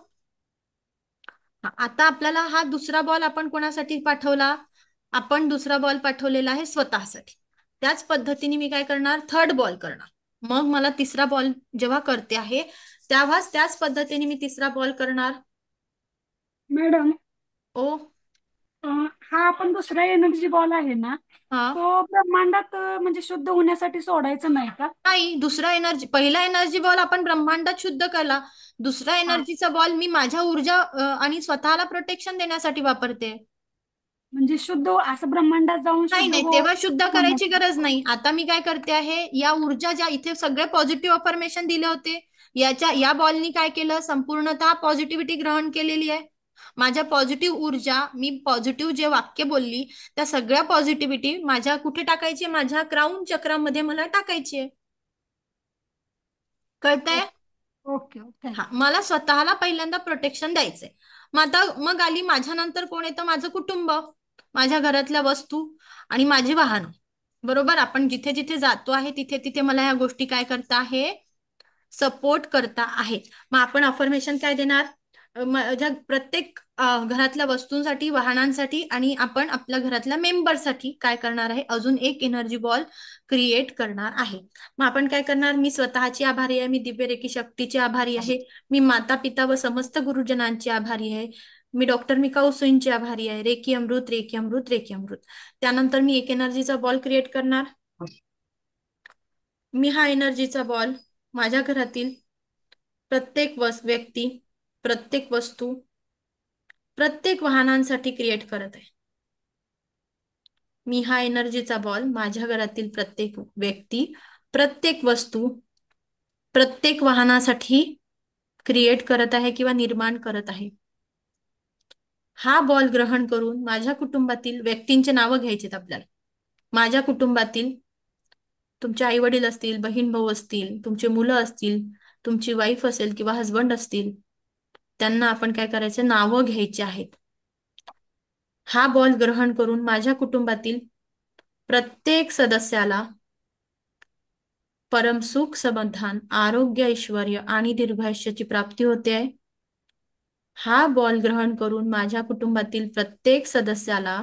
आता आपल्याला हा दुसरा बॉल आपण कोणासाठी पाठवला? आपण दुसरा बॉल पाठवलेला आहे स्वतःसाठी. त्याच पद्धतीने मी काय करणार? थर्ड बॉल करणार. मग मला तिसरा बॉल जेव्हा करते आहे तेव्हाच त्याच पद्धतीने मी तिसरा बॉल करणार. मॅडम, ओ, हा आपण दुसरा एनर्जी बॉल आहे ना, हा, तो ब्रह्मांडात म्हणजे शुद्ध होण्यासाठी सोडायचा नाही का? नाही. दुसरा एनर्जी, पहिला एनर्जी बॉल आपण ब्रह्मांडात शुद्ध केला. दुसरा एनर्जीचा बॉल मी माझ्या ऊर्जा आणि स्वतःला प्रोटेक्शन देण्यासाठी वापरते. म्हणजे शुद्ध असं ब्रह्मांडात जाऊन नाही शुद्ध नाही, हो तेव्हा शुद्ध करायची गरज नाही. आता मी काय करते आहे, या ऊर्जा ज्या इथे सगळे पॉझिटिव्ह अफर्मेशन दिले होते, या बॉलनी काय केलं? संपूर्णतः पॉझिटिव्हिटी ग्रहण केलेली आहे. माझ्या पॉझिटिव्ह ऊर्जा, मी पॉझिटिव्ह जे वाक्य बोलली त्या सगळ्या पॉझिटिव्हिटी माझ्या कुठे टाकायची? माझ्या क्राऊन चक्रामध्ये मला टाकायची आहे. कळतंय? Okay okay. हा, मला स्वतःला पहिल्यांदा प्रोटेक्शन द्यायचंय. मग आली माझ्या नंतर कोण येतं? माझं कुटुंब, माझ्या घरातल्या वस्तू आणि माझी वाहन. बरोबर, आपण जिथे जिथे जातो आहे तिथे तिथे मला ह्या गोष्टी काय करता आहे? सपोर्ट करता आहेत. मग आपण अफर्मेशन काय देणार? माझ्या प्रत्येक घरातल्या वस्तूंसाठी, वाहनांसाठी आणि आपण आपल्या घरातल्या मेंबरसाठी काय करणार आहे? अजून एक एनर्जी बॉल क्रिएट करणार आहे. मग आपण काय करणार? मी स्वतःची आभारी आहे, मी दिव्य रेकी शक्तीची आभारी आहे, मी माता पिता व समस्त गुरुजनांची आभारी आहे, मी डॉक्टर मिका उसूंची आभारी आहे. रेकी अमृत, रेकी अमृत, रेकी अमृत. त्यानंतर मी एक एनर्जीचा बॉल क्रिएट करणार. मी हा एनर्जीचा बॉल माझ्या घरातील प्रत्येक व्यक्ती, प्रत्येक वस्तू, प्रत्येक वाहनांसाठी क्रिएट करत आहे. मी हा एनर्जीचा बॉल माझ्या घरातील प्रत्येक व्यक्ती, प्रत्येक वस्तू, प्रत्येक वाहनासाठी क्रिएट करत आहे किंवा निर्माण करत आहे. हा बॉल ग्रहण करून माझ्या कुटुंबातील व्यक्तींचे नावं घ्यायचेत आपल्याला. माझ्या कुटुंबातील तुमचे आई वडील असतील, बहीण भाऊ असतील, तुमचे मुलं असतील, तुमची वाईफ असेल किंवा हजबंड असतील, त्यांना आपण काय करायचं? नावं घ्यायची आहेत. हा बॉल ग्रहण करून माझ्या कुटुंबातील प्रत्येक सदस्याला परमसुख, समाधान, आरोग्य, ऐश्वर्य आणि दीर्घायुष्याची प्राप्ती होते आहे. हा बॉल ग्रहण करून माझ्या कुटुंबातील प्रत्येक सदस्याला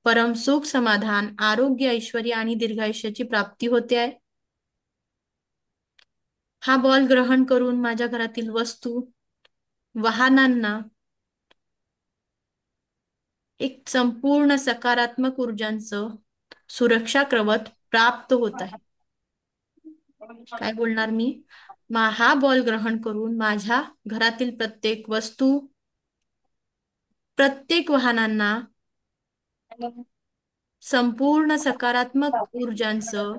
परमसुख, समाधान, आरोग्य, ऐश्वर्य आणि दीर्घायुष्याची प्राप्ती होते आहे. हा बॉल ग्रहण करून माझ्या घरातील वस्तू, वाहनांना एक संपूर्ण सकारात्मक ऊर्जांचं सुरक्षा कवच प्राप्त होत आहे. काय बोलणार मी? हा बॉल ग्रहण करून माझ्या घरातील प्रत्येक वस्तू, प्रत्येक वाहनांना संपूर्ण सकारात्मक ऊर्जांचं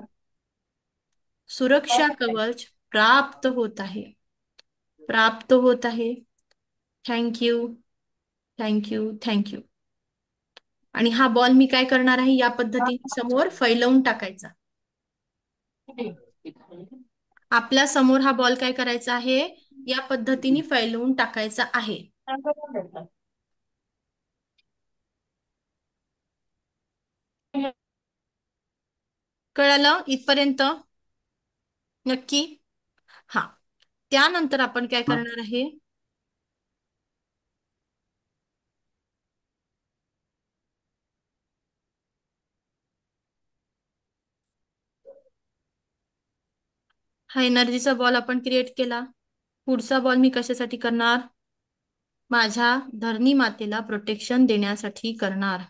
सुरक्षा कवच प्राप्त होत आहे. प्राप्त होत आहे. Thank you, thank you, thank you. आणि हा बॉल मी काय करणार आहे, या पद्धतीने समोर फैलवून टाकायचा. आपल्या समोर हा बॉल काय करायचा आहे, या पद्धतीने फैलवून टाकायचा आहे. कळलं इथपर्यंत? नक्की? हा. त्यानंतर आपण काय करणार आहे, हा एनर्जीचा बॉल आपण क्रिएट केला. पुढचा बॉल मी कशासाठी करणार? माझ्या धरणी मातेला प्रोटेक्शन देण्यासाठी करणार.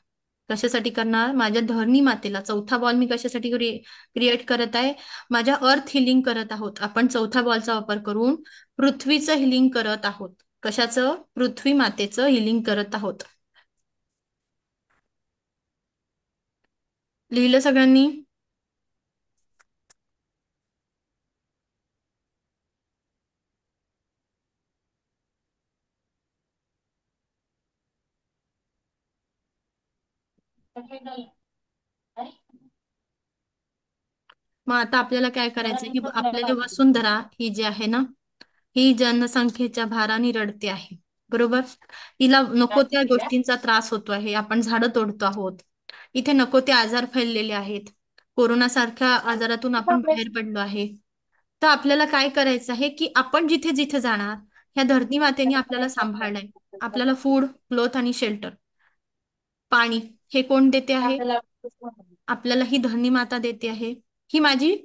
कशासाठी करणार? माझ्या धरणी मातेला. चौथा बॉल मी कशासाठी क्रिएट करत आहे? माझ्या अर्थ हिलिंग करत आहोत. आपण चौथा बॉलचा वापर करून पृथ्वीचं हिलिंग करत आहोत. कशाचं? पृथ्वी मातेचं हिलिंग करत आहोत. लिहिलं सगळ्यांनी? मग आता आपल्याला काय करायचंय की आपल्याला वसुंधरा ही जी आहे ना, ही जनसंख्येच्या भाराने रडते आहे. बरोबर? हिला नको त्या गोष्टींचा त्रास होतो आहे. आपण झाडं तोडतो आहोत. इथे नको ते आजार फैललेले आहेत. कोरोना सारख्या आजारातून आपण बाहेर पडलो आहे. तर आपल्याला काय करायचं आहे की आपण जिथे जिथे जाणार, ह्या धरती मातेने आपल्याला सांभाळलंय. आपल्याला फूड, क्लोथ आणि शेल्टर, पाणी हे कोण देते आहे? आपल्याला ही धरणी माता देते आहे. ही माझी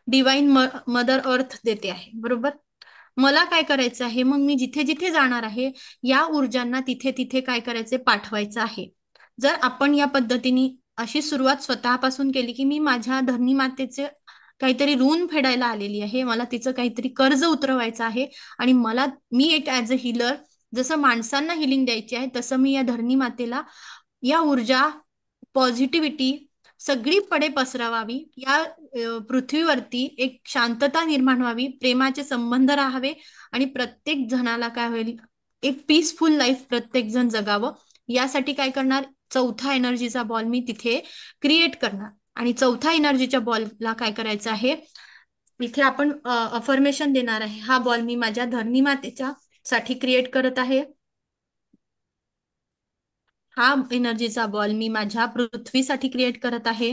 डिवाइन मदर अर्थ देते आहे. बरोबर? मला काय करायचं आहे, मग मी जिथे जिथे जाणार आहे, या ऊर्जांना तिथे तिथे काय करायचे, पाठवायचं आहे. जर आपण या पद्धतीने अशी सुरुवात स्वतःपासून केली की मी माझ्या धरणी मातेचे काहीतरी ऋण फेडायला आलेली आहे, मला तिचं काहीतरी कर्ज उतरवायचं आहे आणि मी एक ऍज अ हिलर, जसं माणसांना हिलिंग द्यायची आहे तसं मी या धरणी मातेला या ऊर्जा, पॉझिटिव्हिटी सगळीकडे पसरवावी. या पृथ्वीवरती एक शांतता निर्माण व्हावी, प्रेमाचे संबंध राहावे आणि प्रत्येक जणाला काय होईल, एक पीसफुल लाईफ प्रत्येक जण जगावं. यासाठी काय करणार, चौथा एनर्जीचा बॉल मी तिथे क्रिएट करणार. आणि चौथा एनर्जीच्या बॉलला काय करायचं आहे, इथे आपण अफर्मेशन देणार आहे. हा बॉल मी माझ्या धरणी मातेच्या साठी क्रिएट करत आहे. हा एनर्जीचा बॉल मी माझ्या पृथ्वीसाठी क्रिएट करत आहे.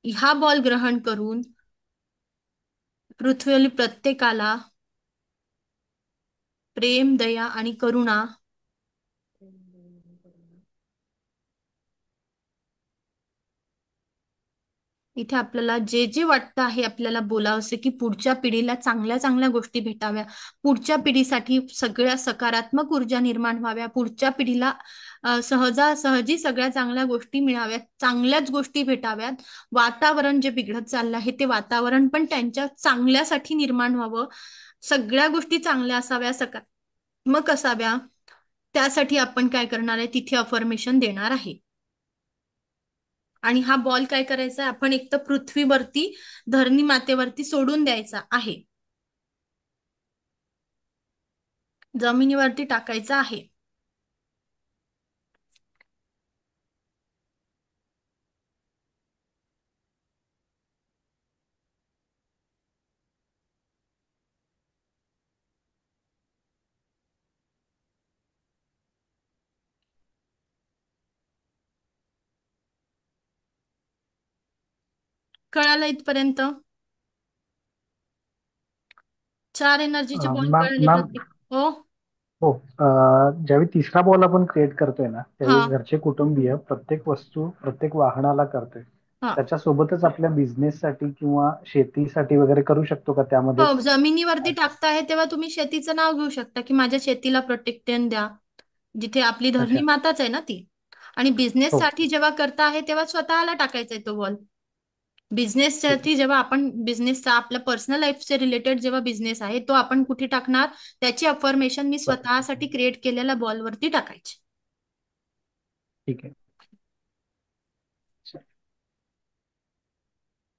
हा बॉल ग्रहण करून पृथ्वीवरील प्रत्येकाला प्रेम, दया आणि करुणा इथे आपल्याला जे जे वाटतं आहे आपल्याला बोलावंसे की पुढच्या पिढीला चांगल्या चांगल्या गोष्टी भेटाव्या, पुढच्या पिढीसाठी सगळ्या सकारात्मक ऊर्जा निर्माण व्हाव्या, पुढच्या पिढीला सहजासहजी सगळ्या चांगल्या गोष्टी मिळाव्यात, चांगल्याच गोष्टी भेटाव्यात. वातावरण जे बिघडत चाललं आहे ते वातावरण पण त्यांच्या चांगल्यासाठी निर्माण व्हावं. सगळ्या गोष्टी चांगल्या असाव्या, सकारात्मक असाव्या. त्यासाठी आपण काय करणार आहे, तिथे अफर्मेशन देणार आहे. आणि हा बॉल काय करायचा, आपण एक तर पृथ्वीवरती, धरणी मातेवरती सोडून द्यायचा आहे, जमिनीवरती टाकायचा आहे. कळालं इथपर्यंत? 4 एनर्जीचे बॉल मॅम कळले मॅम प्रत्येक? हो. हो, ज्यावेळी तिसरा बॉल आपण क्रिएट करतोय ना, हा त्यावेळी घरचे कुटुंबीय प्रत्येक वस्तू प्रत्येक वाहनाला करतोय. हा त्याच्यासोबतच आपल्या बिझनेससाठी किंवा शेतीसाठी वगैरे करू शकतो का त्यामध्ये? हो, जमिनीवरती टाकताय तेव्हा तुम्ही शेतीचं नाव घेऊ शकता की माझ्या शेतीला प्रोटेक्शन द्या. जिथे आपली धरणी अच्छा. माताच आहे ना ती. आणि बिझनेस हो, साठी जेव्हा करता आहे तेव्हा स्वतःला टाकायचा आहे तो बॉल. बिझनेस ठीक आहे. साठी जेव्हा आपण बिझनेसचा आपल्या पर्सनल लाईफचे रिलेटेड जेव्हा बिझनेस आहे तो आपण कुठे टाकणार, त्याची अफर्मेशन मी स्वतःसाठी क्रिएट केलेल्या बॉलवरती टाकायची. ठीक आहे.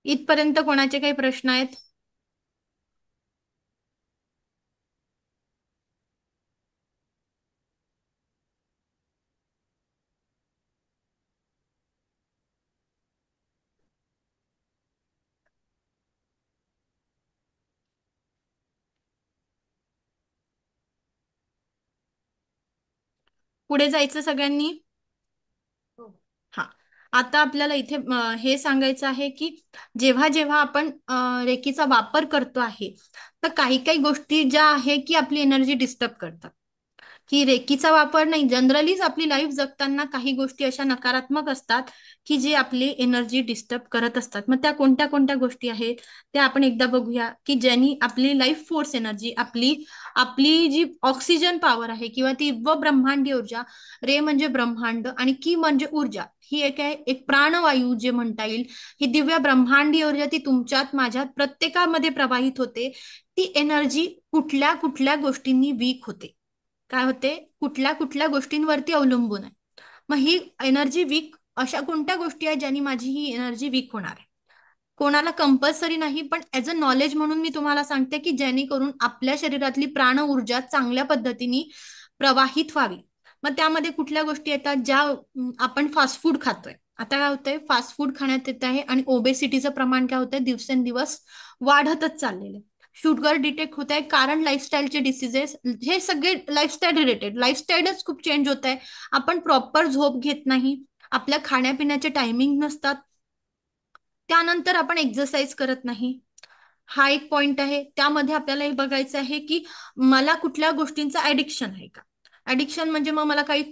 इथपर्यंत कोणाचे काही प्रश्न आहेत? पुढे जायचं सगळ्यांनी? हा. आता आपल्याला इथे हे सांगायचं आहे की जेव्हा जेव्हा आपण रेकीचा वापर करतो आहे तर काही काही गोष्टी ज्या आहे की आपली एनर्जी डिस्टर्ब करतात. की रेकीचा वापर नाही, जनरलीच आपली लाईफ जगताना काही गोष्टी अशा नकारात्मक असतात की जे आपली एनर्जी डिस्टर्ब करत असतात. मग त्या कोणत्या कोणत्या गोष्टी आहेत त्या आपण एकदा बघूया की ज्यांनी आपली लाईफ फोर्स एनर्जी, आपली आपली जी ऑक्सिजन पॉवर आहे किंवा ती व ब्रह्मांडीय ऊर्जा, रे म्हणजे ब्रह्मांड आणि की म्हणजे ऊर्जा, ही एक आहे, एक प्राणवायू जे म्हणता येईल, ही दिव्य ब्रह्मांडीय ऊर्जा ती तुमच्यात माझ्यात प्रत्येकामध्ये प्रवाहित होते. ती एनर्जी कुठल्या कुठल्या गोष्टींनी वीक होते, काय होते, कुठल्या कुठल्या गोष्टींवरती अवलंबून आहे. मग ही एनर्जी वीक अशा कोणत्या गोष्टी आहेत ज्यांनी माझी ही एनर्जी वीक होणार आहे. कोणाला कंपल्सरी नाही, पण ऍज अ नॉलेज म्हणून मी तुम्हाला सांगते की जेणेकरून आपल्या शरीरातली प्राण ऊर्जा चांगल्या पद्धतीने प्रवाहित व्हावी. मग त्यामध्ये कुठल्या गोष्टी येतात, ज्या आपण फास्ट फूड खातोय. आता काय होतंय, फास्ट फूड खाण्यात येत आहे आणि ओबेसिटीचं प्रमाण काय होतंय, दिवसेंदिवस वाढतच चाललेलं आहे. शुगर डिटेक्ट होत आहे, कारण लाईफस्टाईलचे डिसिजेस, हे सगळे लाईफस्टाईल रिलेटेड, लाईफस्टाईलच खूप चेंज होत आहे. आपण प्रॉपर झोप घेत नाही, आपल्या खाण्यापिण्याचे टायमिंग नसतात, त्यानंतर आपण एक्सरसाइज करत नाही. हा एक पॉइंट आहे. त्यामध्ये आपल्याला हे बघायचं आहे की मला कुठल्या गोष्टींचं ऍडिक्शन आहे का. ऍडिक्शन म्हणजे मग मला काही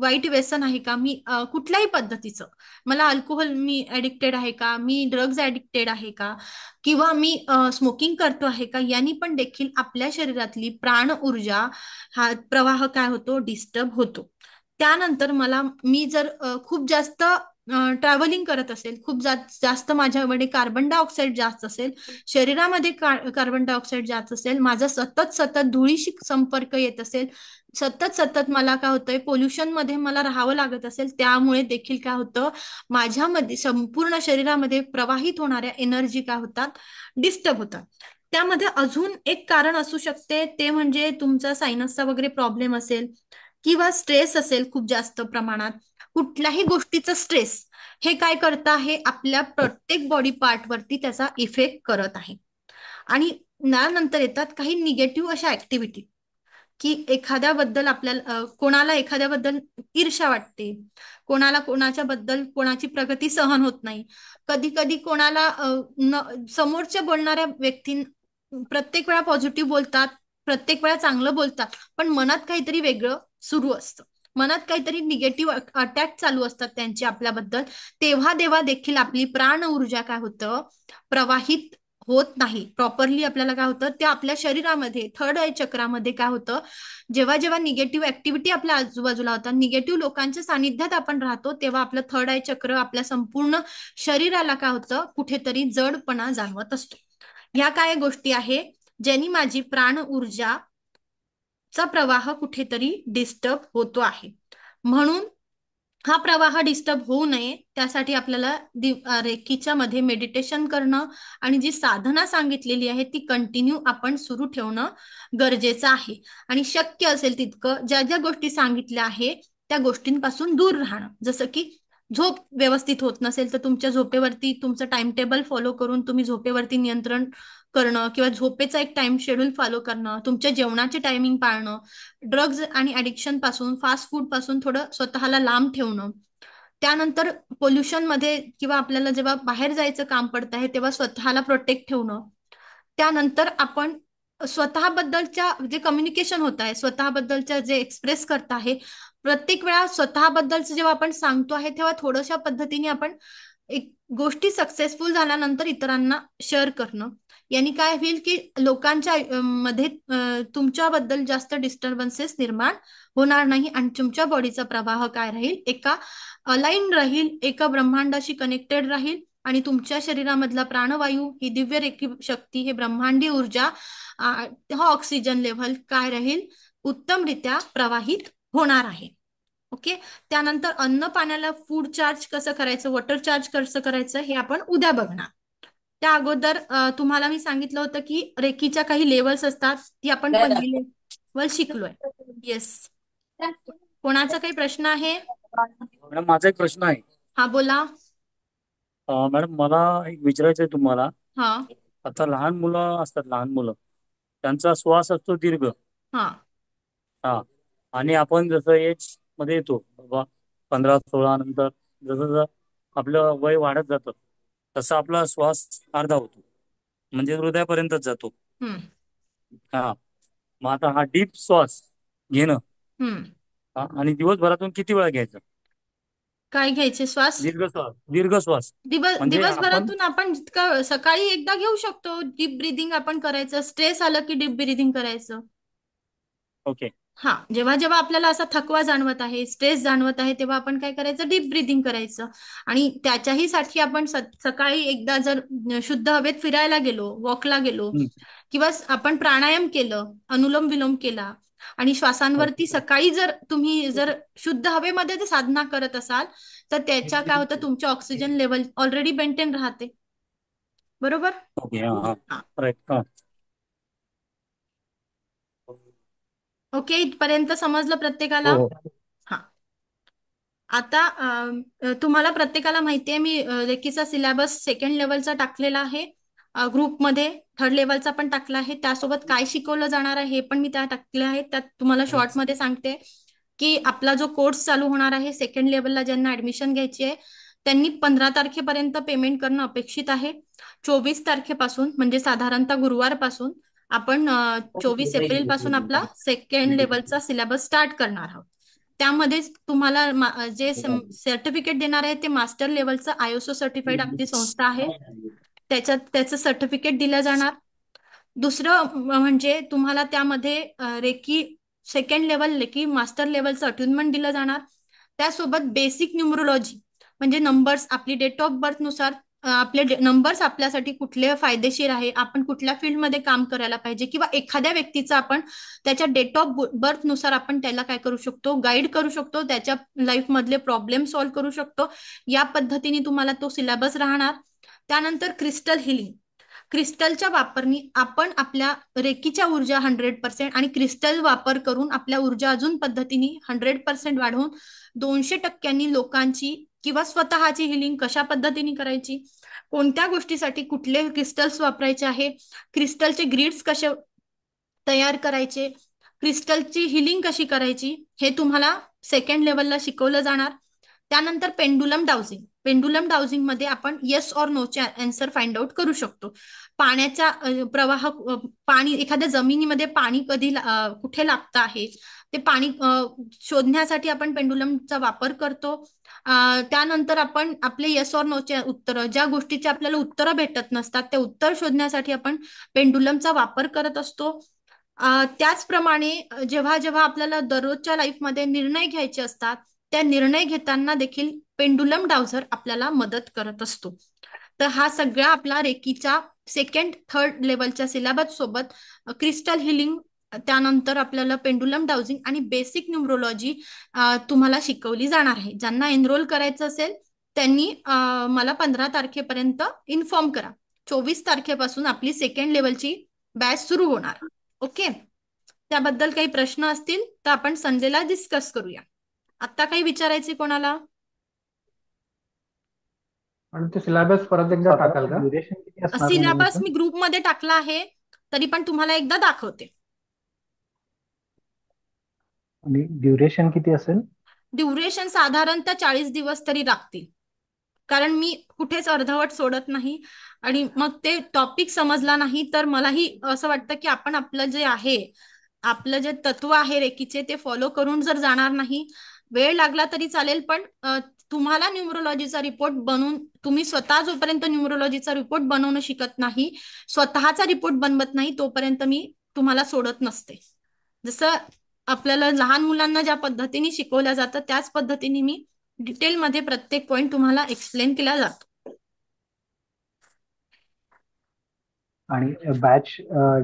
वाईट व्यसन आहे का, मी कुठल्याही पद्धतीचं, मला अल्कोहोल मी ऍडिक्टेड आहे का, मी ड्रग्ज ऍडिक्टेड आहे का, किंवा मी स्मोकिंग करतो आहे का, यांनी पण देखील आपल्या शरीरातली प्राण ऊर्जा हा प्रवाह काय होतो, डिस्टर्ब होतो. त्यानंतर मी जर खूप जास्त ट्रॅव्हलिंग करत असेल, खूप जास्त माझ्यामध्ये कार्बन डायऑक्साईड जास्त असेल, शरीरामध्ये कार्बन डायऑक्साईड जास्त असेल, माझा सतत सतत धुळीशी संपर्क येत असेल, सतत सतत मला काय होतंय, पोल्युशन मध्ये मला राहावं लागत असेल, त्यामुळे देखील काय होतं, माझ्यामध्ये संपूर्ण शरीरामध्ये प्रवाहित होणाऱ्या एनर्जी काय होतात, डिस्टर्ब होतात. त्यामध्ये अजून एक कारण असू शकते, ते म्हणजे तुमचा सायनसचा वगैरे प्रॉब्लेम असेल किंवा स्ट्रेस असेल खूप जास्त प्रमाणात. कुठल्याही गोष्टीचं स्ट्रेस हे काय करत आहे, आपल्या प्रत्येक बॉडी पार्ट वरती त्याचा इफेक्ट करत आहे. आणि त्यानंतर येतात काही निगेटिव्ह अशा ऍक्टिव्हिटी, की एखाद्याबद्दल आपल्याला कोणाला एखाद्याबद्दल ईर्ष्या वाटते, कोणाला कोणाच्या बद्दल कोणाची प्रगती सहन होत नाही, कधी कधी कोणाला समोरच्या बोलणाऱ्या व्यक्ती प्रत्येक वेळा पॉझिटिव्ह बोलतात, प्रत्येक वेळा चांगलं बोलतात, पण मनात काहीतरी वेगळं सुरू असतं, मनात काहीतरी निगेटिव्ह अटॅक चालू असतात त्यांची आपल्याबद्दल. तेव्हा देवा देखील आपली प्राण ऊर्जा काय होतं, प्रवाहित होत नाही प्रॉपरली. आपल्याला काय होतं, ते आपल्या शरीरामध्ये थर्ड आय चक्रामध्ये काय होतं, जेव्हा जेव्हा निगेटिव्ह ऍक्टिव्हिटी आपल्या आजूबाजूला होतात, निगेटिव्ह लोकांच्या सानिध्यात आपण राहतो, तेव्हा आपलं थर्ड आय चक्र आपल्या संपूर्ण शरीराला काय होतं, कुठेतरी जडपणा जाणवत असतो. ह्या काय गोष्टी आहे ज्यांनी माझी प्राण ऊर्जा चा प्रवाह कुठेतरी डिस्टर्ब होतो आहे. म्हणून हा प्रवाह डिस्टर्ब होऊ नये त्यासाठी आपल्याला रेकीच्या मध्ये मेडिटेशन करणं आणि जी साधना सांगितलेली आहे ती कंटिन्यू आपण सुरू ठेवणं गरजेचं आहे. आणि शक्य असेल तितकं ज्या ज्या गोष्टी सांगितल्या आहे त्या गोष्टींपासून दूर राहणं. जसं की झोप व्यवस्थित होत नसेल तर तुमच्या झोपेवरती तुमचं टाइम टेबल फॉलो करून तुम्ही झोपेवरती नियंत्रण करणं, किंवा झोपेचा एक टाइम शेड्यूल फॉलो करणं, तुमच्या जेवणाचे टायमिंग पाळणं, ड्रग्ज आणि ऍडिक्शन पासून, फास्ट फूड पासून थोडं स्वतःला लांब ठेवणं, त्यानंतर पोल्युशन मध्ये किंवा आपल्याला जेव्हा बाहेर जायचं काम पडत आहे तेव्हा स्वतःला प्रोटेक्ट ठेवणं. त्यानंतर आपण स्वतःबद्दलच्या जे कम्युनिकेशन होत आहे, स्वतःबद्दलच्या जे एक्सप्रेस करत आहे, प्रत्येक वेळा स्वतःबद्दलचं जेव्हा आपण सांगतो आहे तेव्हा थोड्याशा पद्धतीने आपण एक गोष्टी सक्सेसफुल झाल्यानंतर इतरांना शेअर करणं. यांनी काय होईल की लोकांच्या मध्ये तुमच्याबद्दल जास्त डिस्टर्बन्सेस निर्माण होणार नाही आणि तुमच्या बॉडीचा प्रवाह काय राहील, एका अलाइन राहील, एका ब्रह्मांडाशी कनेक्टेड राहील आणि तुमच्या शरीरामधला प्राणवायू, ही दिव्य रेखी शक्ती, हे ब्रह्मांडी ऊर्जा, हा ऑक्सिजन लेव्हल काय राहील, उत्तमरित्या प्रवाहित होणार आहे. ओके. त्यानंतर अन्न पाण्याला फूड चार्ज कसं करायचं, वॉटर चार्ज कसं करायचं, हे आपण उद्या बघणार. त्या अगोदर तुम्हाला मी सांगितलं होतं की रेकीच्या काही लेवल्स असतात, ती आपण पहिली लेवल शिकलोय. येस. कोणाचा काही प्रश्न आहे? मॅडम माझा एक प्रश्न आहे. हा बोला. मॅडम मला एक विचारायचं आहे तुम्हाला. हा आता लहान मुलं असतात, लहान मुलं, त्यांचा श्वास असतो दीर्घ. हा हा. आणि आपण जसं एज मध्ये येतो बाबा 15-16 नंतर, जसं जसं आपलं वय वाढत जातं तसा आपला श्वास अर्धा होतो, म्हणजे हृदयापर्यंतच जातो. हम्म हा. मग आता हा डीप श्वास घेणं, हम्म आणि दिवसभरातून किती वेळा घ्यायचं? काय घ्यायचे श्वास? दीर्घ श्वास. दीर्घ श्वास म्हणजे आपण दिवसभरातून आपण सकाळी एकदा घेऊ शकतो. डीप ब्रिदिंग आपण करायचं. स्ट्रेस आलं की डीप ब्रिदिंग करायचं. ओके. हा. जेव्हा जेव्हा आपल्याला असा थकवा जाणवत आहे, स्ट्रेस जाणवत आहे, तेव्हा आपण काय करायचं, डीप ब्रिदिंग करायचं. आणि त्याच्याही साठी आपण सकाळी एकदा जर शुद्ध हवेत फिरायला गेलो, वॉकला गेलो, किंवा आपण प्राणायाम केलं, अनुलोम विलोम केला, आणि श्वासांवरती सकाळी जर तुम्ही शुद्ध हवेमध्ये जर साधना करत असाल तर त्याच्या काय होतं, तुमचे ऑक्सिजन लेवल ऑलरेडी मेंटेन राहते. बरोबर. ओके. राईट. ओके. इथपर्यंत समजलं प्रत्येकाला? हा. आता तुम्हाला प्रत्येकाला माहितीये मी रेकीचा सिलेबस सेकंड लेवलचा टाकलेला आहे ग्रुपमध्ये, थर्ड लेवलचा पण टाकला आहे. त्यासोबत काय शिकवलं जाणार आहे हे पण मी त्या टाकले आहे. त्यात तुम्हाला शॉर्टमध्ये सांगते की आपला जो कोर्स चालू होणार आहे सेकंड लेवलला, ज्यांना ऍडमिशन घ्यायची आहे त्यांनी 15 तारखेपर्यंत पेमेंट करणं अपेक्षित आहे. 24 तारखेपासून म्हणजे साधारणतः गुरुवारपासून आपण 24 एप्रिल पासून आपला सेकंड लेवलचा सिलेबस स्टार्ट करणार आहोत. त्यामध्ये तुम्हाला जे सर्टिफिकेट देणार आहे ते मास्टर लेवलचं ISO सर्टिफाईड आपली संस्था आहे, त्याचं सर्टिफिकेट दिलं जाणार. दुसरं म्हणजे तुम्हाला त्यामध्ये reiki second level, reiki master लेवलचं अट्युनमेंट दिलं जाणार. त्यासोबत बेसिक न्यूमरोलॉजी म्हणजे नंबर्स, आपली डेट ऑफ बर्थ नुसार आपले नंबर्स आपल्यासाठी कुठले फायदेशीर आहे, आपण कुठल्या फील्डमध्ये काम करायला पाहिजे, किंवा एखाद्या व्यक्तीचा आपण त्याच्या डेट ऑफ बर्थ नुसार आपण त्याला काय करू शकतो, गाईड करू शकतो, त्याच्या लाईफ मधले प्रॉब्लेम सॉल्व्ह करू शकतो. या पद्धतीने तुम्हाला तो सिलेबस राहणार. त्यानंतर क्रिस्टल हिलिंग, क्रिस्टलच्या वापरनी आपण आपल्या रेकीच्या ऊर्जा 100% आणि क्रिस्टल वापर करून आपल्या ऊर्जा अजून पद्धतीने 100% वाढवून 200% लोकांची किंवा स्वतःची हिलिंग कशा पद्धतीने करायची, कोणत्या गोष्टीसाठी कुठले क्रिस्टल्स वापरायचे आहे, क्रिस्टलचे ग्रिड्स कसे तयार करायचे, क्रिस्टलची हिलिंग कशी करायची, हे तुम्हाला सेकंड लेवलला शिकवलं जाणार. त्यानंतर पेंडुलम डाउजिंग, पेंडुलम डाउजिंग मध्ये आपण येस और नो चे आन्सर फाइंड आउट करू शकतो. पाण्याचा प्रवाह, पाणी एखाद्या जमिनीमध्ये पाणी कधी कुठे लागतं आहे ते पाणी शोधण्यासाठी आपण पेंडुलमचा वापर करतो. त्यानंतर आपण आपले येस और नोचे उत्तर, ज्या गोष्टीचे आपल्याला उत्तरं भेटत नसतात ते उत्तर शोधण्यासाठी आपण पेंडुलमचा वापर करत असतो. त्याचप्रमाणे जेव्हा जेव्हा आपल्याला दररोजच्या लाईफमध्ये निर्णय घ्यायचे असतात त्या निर्णय घेताना देखील पेंडुलम डाउझर आपल्याला मदत करत असतो. तर हा सगळा आपला रेकीच्या सेकंड थर्ड लेवलच्या सिलेबस सोबत क्रिस्टल हिलिंग, त्यानंतर आपल्याला पेंडुलम डाउजिंग आणि बेसिक न्यूमरोलॉजी तुम्हाला शिकवली जाणार आहे. ज्यांना एनरोल करायचं असेल त्यांनी मला 15 तारखेपर्यंत इन्फॉर्म करा. 24 तारखेपासून आपली सेकंड लेवलची बॅच सुरू होणार. ओके. त्याबद्दल काही प्रश्न असतील तर आपण संडेला डिस्कस करूया. आता काही विचारायचे कोणाला? आणि ते सिलेबस परत एकदा टाकाल का? ड्युरेशन किती असणार सिलेबस मी ग्रुपमध्ये टाकला आहे, तरी पण तुम्हाला एकदा दाखवते. आणि ड्युरेशन किती असेल? ड्युरेशन साधारणतः 40 दिवस तरी लागतील, कारण मी कुठेच अर्धवट सोडत नाही. आणि मग ते टॉपिक समजला नाही तर मलाही असं वाटतं की आपण आपलं जे आहे, आपलं जे तत्व आहे रेकीचे ते फॉलो करून जर जाणार नाही, वेळ लागला तरी चालेल, पण तुम्हाला न्यूमरोलॉजीचा रिपोर्ट बनवून, तुम्ही स्वतः जोपर्यंत न्यूमरोलॉजीचा रिपोर्ट बनवणं शिकत नाही, स्वतःचा रिपोर्ट बनवत नाही, तोपर्यंत मी तुम्हाला सोडत नसते. जसं आपल्याला लहान मुलांना ज्या पद्धतीने शिकवल्या जातं त्याच पद्धतीने मी डिटेलमध्ये प्रत्येक पॉइंट तुम्हाला एक्सप्लेन केला जातो. आणि बॅच,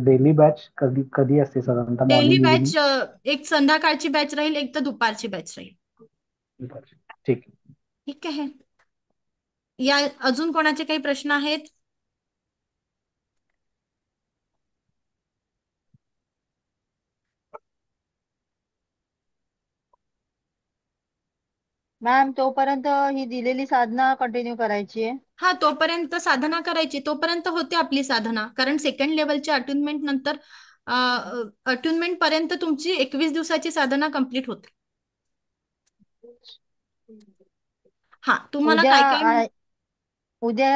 डेली बॅच कधी कधी असते साधारणतः? डेली मॉर्निंग, बॅच एक संध्याकाळची बॅच राहील, एक तर दुपारची बॅच राहील. इव्हिनिंग? ठीक आहे. ठीक आहे. या अजून कोणाचे काही प्रश्न आहेत? मॅम तोपर्यंत ही दिलेली साधना कंटिन्यू करायची आहे. हा, तोपर्यंत साधना करायची, तोपर्यंत होते आपली साधना, कारण सेकंड लेवलच्या अट्युनमेंट नंतर अट्युनमेंट पर्यंत तुमची 21 दिवसाची साधना कंप्लीट होते. हा, तुम्हाला उद्या काय काय उद्या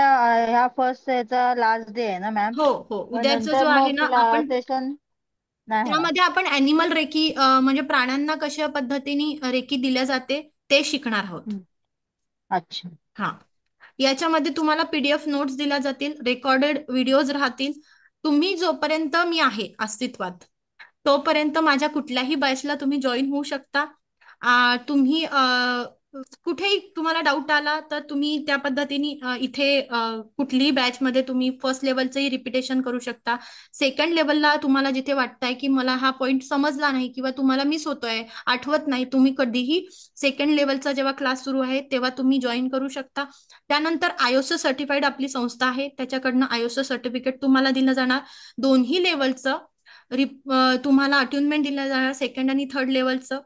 ह्या फर्स्ट याचा लास्ट डे आहे ना मॅम? हो हो, मग उद्याचं जो नंतर आहे मग ना, आपण सेशन नाही होणार. त्यामध्ये आपण ॲनिमल रेकी म्हणजे प्राण्यांना कशा पद्धतीने रेकी दिल्या जाते ते शिकणार आहोत. अच्छा. हा, याच्यामध्ये तुम्हाला PDF नोट्स दिल्या जातील, रेकॉर्डेड व्हिडिओज राहतील. तुम्ही जोपर्यंत मी आहे अस्तित्वात तोपर्यंत माझ्या कुठल्याही बॅचला तुम्ही जॉईन होऊ शकता. तुम्ही कुठेही तुम्हाला डाऊट आला तर तुम्ही त्या पद्धतीने इथे कुठलीही बॅचमध्ये तुम्ही फर्स्ट लेवलचंही रिपिटेशन करू शकता. सेकंड लेवलला तुम्हाला जिथे वाटतंय की मला हा पॉईंट समजला नाही किंवा तुम्हाला मिस होतोय, आठवत नाही, तुम्ही कधीही सेकंड लेवलचा जेव्हा क्लास सुरू आहे तेव्हा तुम्ही जॉईन करू शकता. त्यानंतर ISO सर्टिफाईड आपली संस्था आहे, त्याच्याकडनं ISO सर्टिफिकेट तुम्हाला दिलं जाणार. दोन्ही लेवलचं तुम्हाला अट्युनमेंट दिलं जाणार, सेकंड आणि थर्ड लेवलचं.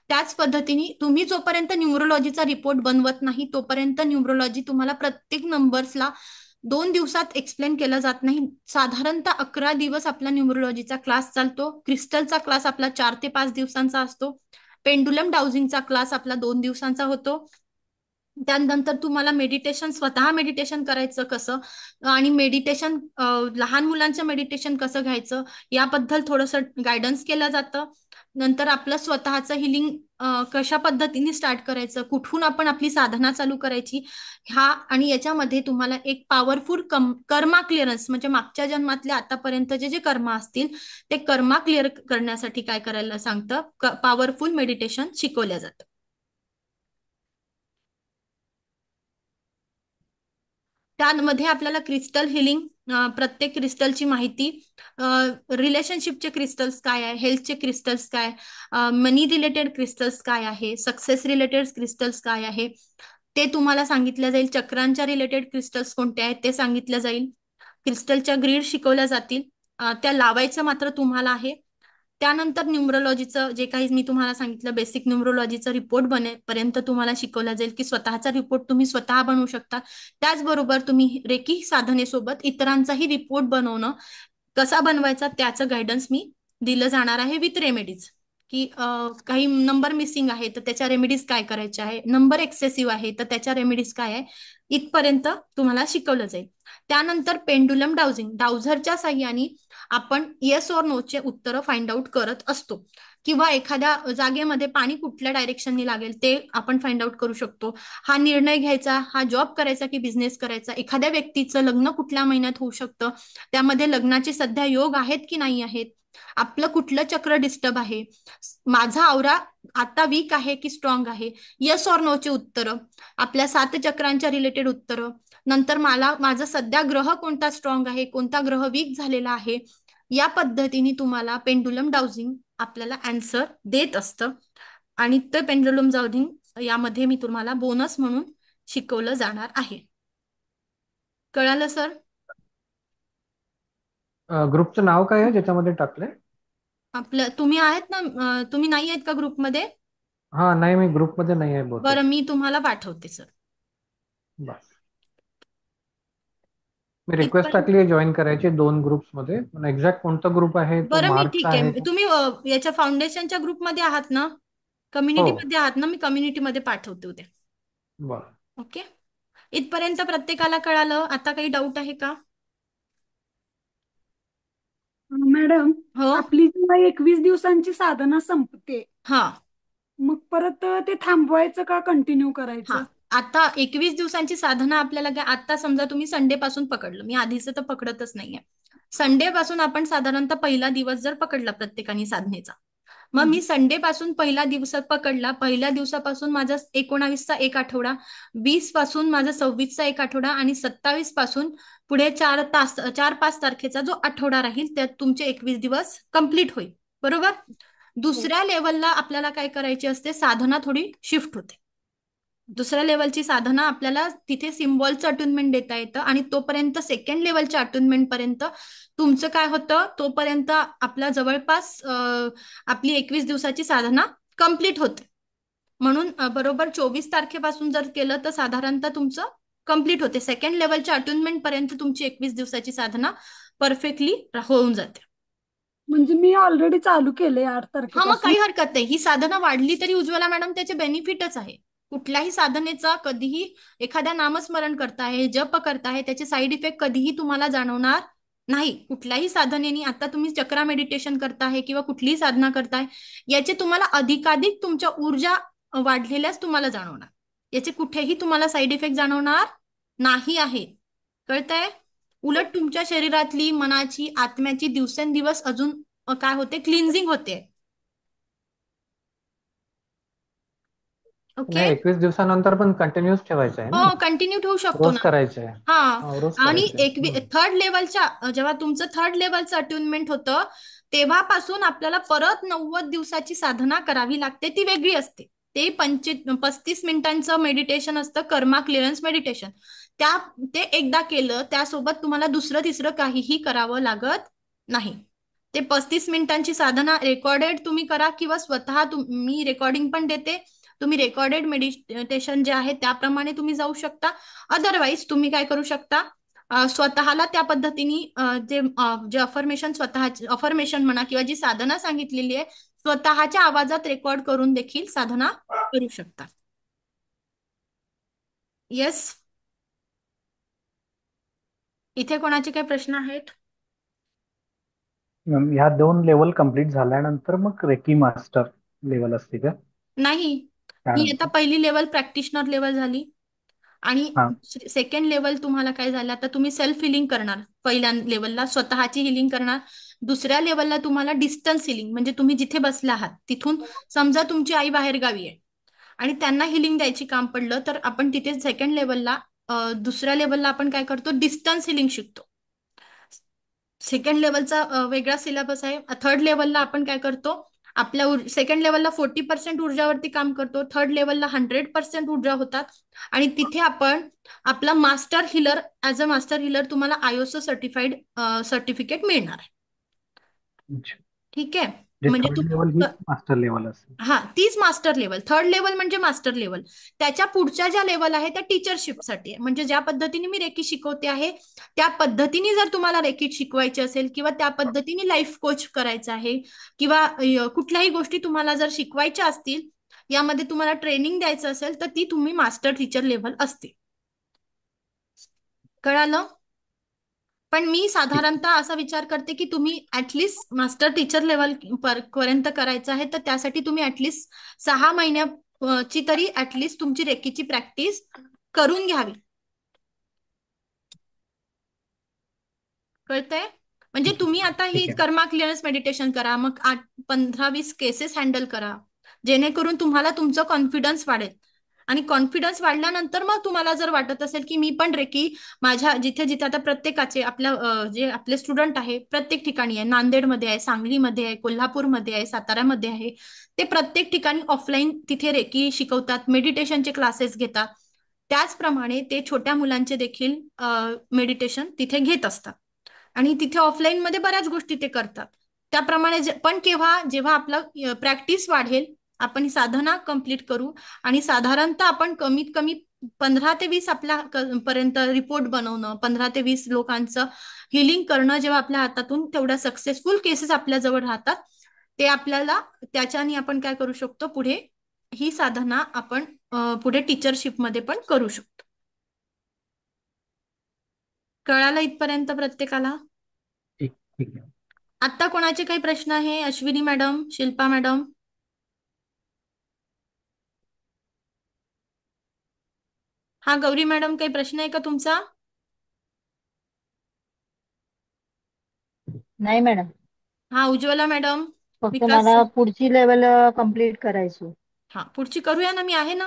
त्याच पद्धतीने तुम्ही जोपर्यंत न्यूमरोलॉजीचा रिपोर्ट बनवत नाही तोपर्यंत न्यूमरोलॉजी तुम्हाला प्रत्येक नंबर्सला 2 दिवसात एक्सप्लेन केलं जात नाही. साधारणतः 11 दिवस आपला न्यूमरोलॉजीचा क्लास चालतो. क्रिस्टलचा क्लास आपला 4 ते 5 दिवसांचा असतो. पेंडुलम डाउजिंगचा क्लास आपला 2 दिवसांचा होतो. त्यानंतर तुम्हाला मेडिटेशन, स्वतः मेडिटेशन करायचं कसं आणि मेडिटेशन लहान मुलांचं मेडिटेशन कसं घ्यायचं याबद्दल थोडंसं गायडन्स केलं जातं. नंतर आपलं स्वतःचं हिलिंग कशा पद्धतीने स्टार्ट करायचं, कुठून आपण आपली साधना चालू करायची, आणि याच्यामध्ये तुम्हाला एक पॉवरफुल कर्मा क्लिअरन्स, म्हणजे मागच्या जन्मातले आतापर्यंतचे जे कर्मा असतील ते कर्मा क्लिअर करण्यासाठी काय करायला सांगतं, पॉवरफुल मेडिटेशन शिकवलं जातं. त्यामध्ये आपल्याला क्रिस्टल हिलिंग, प्रत्येक क्रिस्टलची माहिती, रिलेशनशिपचे क्रिस्टल्स काय आहे, हेल्थचे क्रिस्टल्स काय, मनी रिलेटेड क्रिस्टल्स काय आहे, सक्सेस रिलेटेड क्रिस्टल्स काय आहे ते तुम्हाला सांगितलं जाईल. चक्रांच्या रिलेटेड क्रिस्टल्स कोणते आहेत ते सांगितलं जाईल. क्रिस्टलच्या ग्रीड शिकवल्या जातील, त्या लावायचं मात्र तुम्हाला आहे. त्यानंतर न्यूमरोलॉजीचं जे काही मी तुम्हाला सांगितलं बेसिक न्यूमरोलॉजीचा रिपोर्ट बनेपर्यंत तुम्हाला शिकवलं जाईल की स्वतःचा रिपोर्ट तुम्ही स्वतः बनवू शकता. त्याचबरोबर तुम्ही रेकी साधनेसोबत इतरांचाही रिपोर्ट बनवणं कसा बनवायचा त्याचं गायडन्स मी दिलं जाणार आहे विथ रेमेडीज. की काही नंबर मिसिंग आहे तर त्याच्या रेमेडीज काय करायच्या आहे, नंबर एक्सेसिव्ह आहे तर त्याच्या रेमेडीज काय आहे, इथपर्यंत तुम्हाला शिकवलं जाईल. त्यानंतर पेंडुलम डाउजिंग, डाउझरच्या साह्याने आपण येस और नोचे उत्तर फाइंड आउट करत असतो, किंवा एखाद्या जागेमध्ये पाणी कुठल्या डायरेक्शनने लागेल ते आपण फाइंड आउट करू शकतो. हा निर्णय घ्यायचा, हा जॉब करायचा की बिझनेस करायचा, एखाद्या व्यक्तीचं लग्न कुठल्या महिन्यात होऊ शकतं, त्यामध्ये लग्नाचे सध्या योग आहेत की नाही आहेत, आपलं कुठलं चक्र डिस्टर्ब आहे, माझा आवरा आता वीक आहे की स्ट्रॉंग आहे, येस और नोचे उत्तरं, आपल्या 7 चक्रांच्या रिलेटेड उत्तरं. नंतर माझा सध्या ग्रह कोणता स्ट्रॉंग आहे, कोणता ग्रह वीक झालेला आहे, या पद्धतीने तुम्हाला पेंडुलम डाउजिंग आपल्याला आन्सर देत असतं. आणि ते पेंडुलम डाउजिंग यामध्ये मी तुम्हाला बोनस म्हणून शिकवलं जाणार आहे. कळालं सर? ग्रुपचं नाव काय आहे ज्याच्यामध्ये टाकलंय? आपलं तुम्ही आहेत ना, तुम्ही नाही आहेत का ग्रुपमध्ये? हा, नाही, मी ग्रुपमध्ये नाही आहे बहुतेक. बरं, मी तुम्हाला पाठवते सर. बस, मी रिक्वेस्ट टाकली आहे जॉईन करायची 2 ग्रुप्स मध्ये, पण एक्झॅक्ट कोणता ग्रुप आहे तो बरं, मी मार्कचा ठीक आहे आहे. तुम्ही याच्या फाउंडेशनच्या ग्रुपमध्ये आहात ना कम्युनिटीमध्ये आहात ना, मी कम्युनिटीमध्ये पाठवते उद्या. बरं. ओके, इथपर्यंत प्रत्येकाला कळालं? आता काही डाऊट आहे का? मॅडम, हो, आपली जेव्हा 21 दिवसांची साधना संपते, हा मग परत ते थांबवायचं का कंटिन्यू हा करायचं? आता 21 दिवसांची साधना आपल्याला आता समजा तुम्ही संडे पासून पकडलं, मी आधीच तर पकडतच नाहीये. संडे पासून आपण साधारणतः पहिला दिवस जर पकडला प्रत्येकाने साधनेचा, मग मी संडे पासून पहिला दिवसात पकडला, पहिल्या दिवसापासून माझा 19चा एक आठवडा, 20 पासून माझा 26चा एक आठवडा आणि 27 पासून पुढे 4-5 तारखेचा जो आठवडा राहील त्यात तुमचे 21 दिवस कंप्लीट होईल. बरोबर. दुसऱ्या लेवलला आपल्याला काय करायची असते, साधना थोडी शिफ्ट होते. दुसऱ्या लेवलची साधना आपल्याला तिथे सिम्बॉलचं अटुनमेंट देता येतं आणि तोपर्यंत सेकंड लेवलच्या अटुनमेंट पर्यंत तुमचं काय होतं, तोपर्यंत आपला जवळपास आपली 21 दिवसाची साधना कंप्लीट होते. म्हणून बरोबर 24 तारखेपासून जर केलं तर साधारणतः तुमचं कंप्लीट होते. सेकंड लेवलच्या अटुनमेंट पर्यंत तुमची 21 दिवसाची साधना परफेक्टली होऊन जाते. म्हणजे मी ऑलरेडी चालू केले 8 हा, मग तारखेपासून. काही हरकत नाही. ही साधना वाढली तरी उज्ज्वला मॅडम त्याचे बेनिफिटच आहे. कुठल्याही साधनेचा कधीही एखाद्या नामस्मरण करताय, जप करताय, त्याचे साईड इफेक्ट कधीही तुम्हाला जाणवणार नाही. कुठल्याही साधनेने, आता तुम्ही चक्रा मेडिटेशन करताय किंवा कुठलीही साधना करताय, याचे तुम्हाला अधिकाधिक तुमच्या ऊर्जा वाढलेल्याच तुम्हाला जाणवणार. याचे कुठेही तुम्हाला साईड इफेक्ट जाणवणार नाही आहे. कळतंय? उलट तुमच्या शरीरातली, मनाची, आत्म्याची दिवसेंदिवस अजून काय होते, क्लिन्झिंग होते. ओके, नाही 21 दिवसानंतर पण कंटिन्यूस ठेवायचं आहे ना, हो कंटिन्यू ठेवू शकतो रोज ना. करायचं आहे. हा, रोज आणि करायचं आहे. थर्ड लेवलच्या जेव्हा तुमचं थर्ड लेवलचं अट्युनमेंट होतं तेव्हापासून आपल्याला परत 90 दिवसाची साधना करावी लागते. ती वेगळी असते. ते 35 मिनिटांचं मेडिटेशन असतं, कर्मा क्लिअरन्स मेडिटेशन. ते एकदा केलं, त्यासोबत तुम्हाला दुसरं तिसरं काहीही करावं लागत नाही. ते 35 मिनिटांची साधना रेकॉर्डेड तुम्ही करा किंवा स्वतः मी रेकॉर्डिंग पण देते. तुम्ही रेकॉर्डेड मेडिटेशन जे आहे त्याप्रमाणे तुम्ही जाऊ शकता. अदरवाईज तुम्ही काय करू शकता, स्वतःला त्या पद्धतीने जे अफर्मेशन म्हणा किंवा जी साधना सांगितलेली आहे स्वतःच्या आवाजात रेकॉर्ड करून देखील साधना करू शकता. येस, इथे कोणाचे काही प्रश्न आहेत? ह्या 2 लेवल कंप्लीट झाल्यानंतर मग रेकी मास्टर लेवल असते का? नाही, ही आता पहिली लेवल प्रॅक्टिशनर लेवल झाली आणि हा. सेकंड लेवल तुम्हाला काय झालं, आता तुम्ही सेल्फ हिलिंग करणार. पहिल्या लेवलला स्वतःची हिलिंग करणार. दुसऱ्या लेवलला तुम्हाला डिस्टन्स हिलिंग, म्हणजे तुम्ही जिथे बसला आहात तिथून समजा तुमची आई बाहेर गावी आहे आणि त्यांना हिलिंग द्यायची काम पडलं तर आपण तिथे सेकंड लेवलला, दुसऱ्या लेवलला आपण काय करतो, डिस्टन्स हिलिंग शिकतो. सेकंड लेवलचा वेगळा सिलेबस आहे. थर्ड लेवलला आपण काय करतो, आपल्या सेकंड लेवलला 40% ऊर्जावरती काम करतो, थर्ड लेवलला 100% ऊर्जा होतात आणि तिथे आपण आपला master healer, as a master healer तुम्हाला ISO सर्टिफाईड सर्टिफिकेट मिळणार आहे. ठीक आहे, म्हणजे थर्ड लेवल ही मास्टर लेवल असते. हा, तीच मास्टर लेवल. थर्ड लेवल म्हणजे मास्टर लेवल. त्याच्या पुढच्या ज्या लेवल आहे त्या टीचरशिपसाठी आहे. म्हणजे ज्या पद्धतीने मी रेकी शिकवते आहे त्या पद्धतीने जर तुम्हाला रेकी शिकवायची असेल किंवा त्या पद्धतीने लाईफ कोच करायचं आहे किंवा कुठल्याही गोष्टी तुम्हाला जर शिकवायच्या असतील, यामध्ये तुम्हाला ट्रेनिंग द्यायचं असेल तर ती तुम्ही मास्टर टीचर लेवल असते. कळालं? पण मी साधारणतः असा विचार करते की तुम्ही ऍटलिस्ट मास्टर टीचर लेवल पर्यंत करायचं आहे, तर त्यासाठी तुम्ही ऍटलिस्ट 6 महिन्याची तरी ऍटलिस्ट तुमची रेकीची प्रॅक्टिस करून घ्यावी. कळतंय? म्हणजे तुम्ही आता ही कर्मा क्लिअरन्स मेडिटेशन करा, मग 15-20 केसेस हँडल करा, जेणेकरून तुम्हाला तुमचं कॉन्फिडन्स वाढेल. आणि कॉन्फिडन्स वाढल्यानंतर मग तुम्हाला जर वाटत असेल की मी पण रेकी माझ्या जिथे जिथे आता प्रत्येकाचे जे आपले स्टुडंट आहे प्रत्येक ठिकाणी आहे, नांदेडमध्ये आहे, सांगलीमध्ये आहे, कोल्हापूरमध्ये आहे, साताऱ्यामध्ये आहे, ते प्रत्येक ठिकाणी ऑफलाईन तिथे रेकी शिकवतात, मेडिटेशनचे क्लासेस घेतात. त्याचप्रमाणे ते छोट्या मुलांचे देखील मेडिटेशन तिथे घेत असतात आणि तिथे ऑफलाईन मध्ये बऱ्याच गोष्टी ते करतात. त्याप्रमाणे पण जेव्हा आपलं प्रॅक्टिस वाढेल, आपण ही साधना कंप्लीट करू आणि साधारणतः आपण कमीत कमी 15 ते 20 आपल्या पर्यंत रिपोर्ट बनवणं, 15 ते 20 लोकांचं हिलिंग करणं जेव्हा आपल्या हातातून तेवढ्या सक्सेसफुल केसेस आपल्या जवळ राहतात, ते आपल्याला त्याच्याने आपण काय करू शकतो, पुढे ही साधना आपण पुढे टीचरशिप मध्ये पण करू शकतो. कळालं इथपर्यंत प्रत्येकाला? ठीक ठीक आहे. आता कोणाचे काही प्रश्न आहे? Ashwini madam, Shilpa madam? हा गौरी मॅडम, काही प्रश्न आहे का तुमचा? नाही मॅडम, हा उज्ज्वला मॅडम, फक्त विकास. मला पुढची लेवल कंप्लीट करायची. हा पुढची करूया ना, मी आहे ना.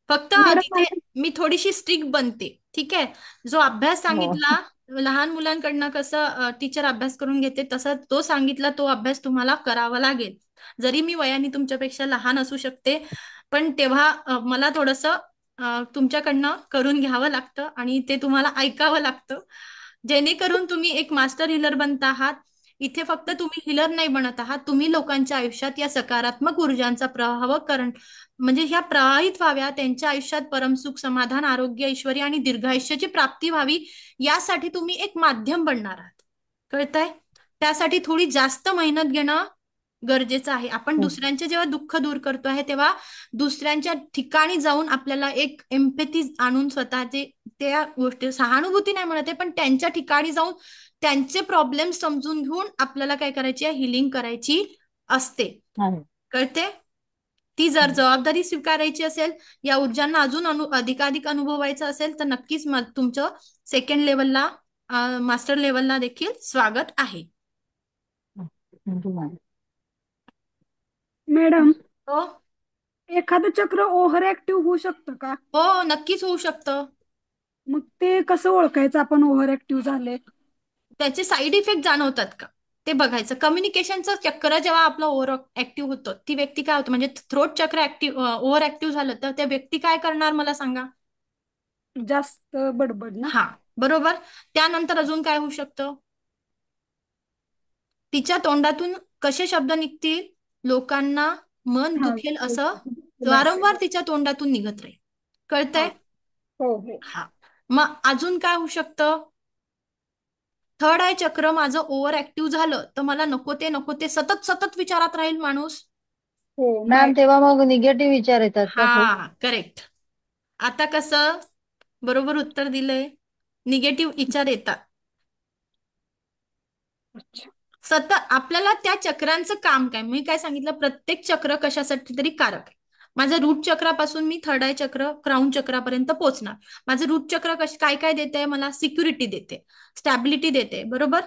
फक्त मॅडम तिथे मी थोडीशी स्ट्रिक्ट बनते, ठीक आहे. जो अभ्यास हो. सांगितला, लहान मुलांकडनं कसं टीचर अभ्यास करून घेते, तसं तो सांगितला तो अभ्यास तुम्हाला करावा लागेल. जरी मी वयाने तुमच्यापेक्षा लहान असू शकते, पण तेव्हा मला थोडंसं तुमच्याकडनं करून घ्यावं लागतं आणि ते तुम्हाला ऐकावं लागतं, जेणेकरून तुम्ही एक मास्टर हिलर बनता आहात. इथे फक्त तुम्ही हिलर नाही बनत आहात, तुम्ही लोकांच्या आयुष्यात या सकारात्मक ऊर्जांचा प्रवाह म्हणजे ह्या प्रवाहित व्हाव्या, त्यांच्या आयुष्यात परमसुख, समाधान, आरोग्य, ऐश्वर्य आणि दीर्घायुष्याची प्राप्ती व्हावी, यासाठी तुम्ही एक माध्यम बनणार आहात. कळतंय? त्यासाठी थोडी जास्त मेहनत घेणं गरजेचं आहे. आपण दुसऱ्यांचे जेव्हा दुःख दूर करतो आहे, तेव्हा दुसऱ्यांच्या ठिकाणी जाऊन आपल्याला एक एम्पॅथी आणून स्वतःचे त्या गोष्टी, सहानुभूती नाही म्हणत आहे, पण त्यांच्या ठिकाणी जाऊन त्यांचे प्रॉब्लेम समजून घेऊन आपल्याला काय करायची आहे? हिलिंग करायची असते. कळते? ती जर जबाबदारी स्वीकारायची असेल, या ऊर्जांना अजून अधिकाधिक अनुभवायचं असेल, तर नक्कीच तुमचं सेकंड लेवलला, मास्टर लेवलला देखील स्वागत आहे. मॅडम, हो एखादं चक्र ओव्हर ऍक्टिव्ह होऊ शकतं का? हो, नक्कीच होऊ शकतं. मग ते कसं ओळखायचं आपण ओव्हर ऍक्टिव्ह झाले? त्याचे साईड इफेक्ट जाणवतात का ते बघायचं. कम्युनिकेशनचं चक्र जेव्हा आपलं ओव्हर ऍक्टिव्ह होतं, ती व्यक्ती काय होतं, म्हणजे थ्रोट चक्र ओव्हर ऍक्टिव्ह झालं तर त्या व्यक्ती काय करणार मला सांगा? जास्त बडबड ना? हा बरोबर. त्यानंतर अजून काय होऊ शकतं? तिच्या तोंडातून कसे शब्द निघतील? लोकांना मन हा, दुखेल असं वारंवार तिच्या तोंडातून निघत राहील. कळतंय? हो हो. हा. मग अजून काय होऊ शकतं? थर्ड आय चक्र माझं ओव्हर ऍक्टिव्ह झालं तर मला नको ते सतत सतत विचारात राहील माणूस. हो मॅम, तेव्हा मग निगेटिव्ह विचार येतात का खूप? हा करेक्ट. आता कसं बरोबर उत्तर दिलंय. निगेटिव्ह विचार येतात सतत. आपल्याला त्या चक्रांचं काम काय? मी काय सांगितलं, प्रत्येक चक्र कशासाठी तरी कारक आहे. माझं रूट चक्रापासून मी थर्ड आय चक्र, क्राऊन चक्रापर्यंत पोहोचणार. माझं रूट चक्र काय काय देते? मला सिक्युरिटी देते, स्टॅबिलिटी देते, बरोबर.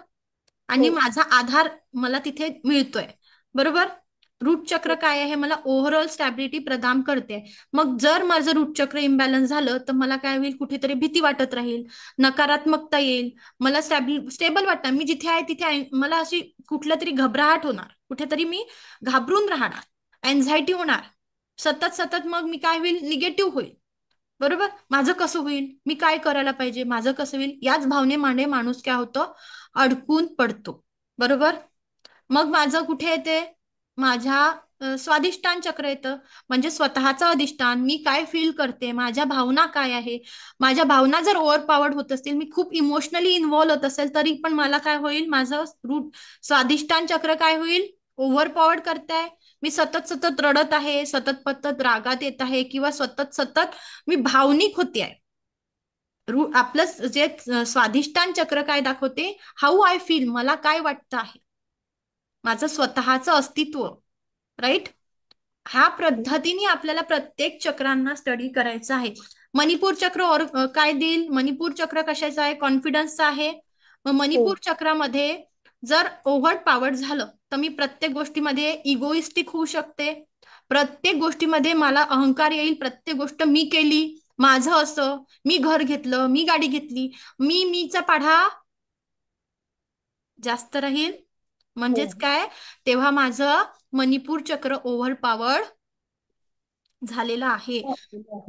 आणि माझा आधार मला तिथे मिळतोय, बरोबर. रूट चक्र काय आहे? मला ओव्हरऑल स्टॅबिलिटी प्रदान करते. मग जर माझं रूट चक्र इम्बॅलन्स झालं तर मला काय होईल? कुठेतरी भीती वाटत राहील, नकारात्मकता येईल, मला स्टेबल वाटणार. मी जिथे आहे तिथे आहे, मला अशी कुठलं तरी घबराहट होणार, कुठेतरी मी घाबरून राहणार, एन्झायटी होणार सतत सतत. मग मी काय होईल? निगेटिव्ह होईल, बरोबर. माझं कसं होईल? मी काय करायला पाहिजे? माझं कसं होईल? याच भावनेमाने माणूस काय होतं? अडकून पडतो, बरोबर. मग माझं कुठे येते? माझ्या स्वाधिष्ठान चक्र येतं, म्हणजे स्वतःचं अधिष्ठान. मी काय फील करते, माझ्या भावना काय आहे. माझ्या भावना जर ओव्हर पॉवर्ड होत असतील, मी खूप इमोशनली इन्व्हॉल्व होत असेल, तरी पण मला काय होईल? माझं स्वाधिष्ठान चक्र काय होईल? ओव्हर पॉवर्ड करताय. मी सतत सतत रडत आहे, सतत सतत रागात येत आहे, किंवा सतत सतत मी भावनिक होते आहे. आपलं जे स्वाधिष्ठान चक्र काय दाखवते? हाऊ आय फील, मला काय वाटतं आहे, माझं स्वतःचं अस्तित्व, राईट. ह्या पद्धतीने आपल्याला प्रत्येक चक्रांना स्टडी करायचं आहे. मणिपूर चक्र काय देईल? मणिपूर चक्र कशाचं आहे? कॉन्फिडन्सचं आहे. मग मणिपूर चक्रामध्ये जर ओव्हर पॉवर्ड झालं तर मी प्रत्येक गोष्टीमध्ये इगोइस्टिक होऊ शकते, प्रत्येक गोष्टीमध्ये मला अहंकार येईल, प्रत्येक गोष्ट मी केली, माझं असं, मी घर घेतलं, मी गाडी घेतली, मीचा पाढा जास्त राहील. म्हणजेच काय? तेव्हा माझं मणिपूर चक्र ओव्हर पॉवर्ड झालेलं आहे,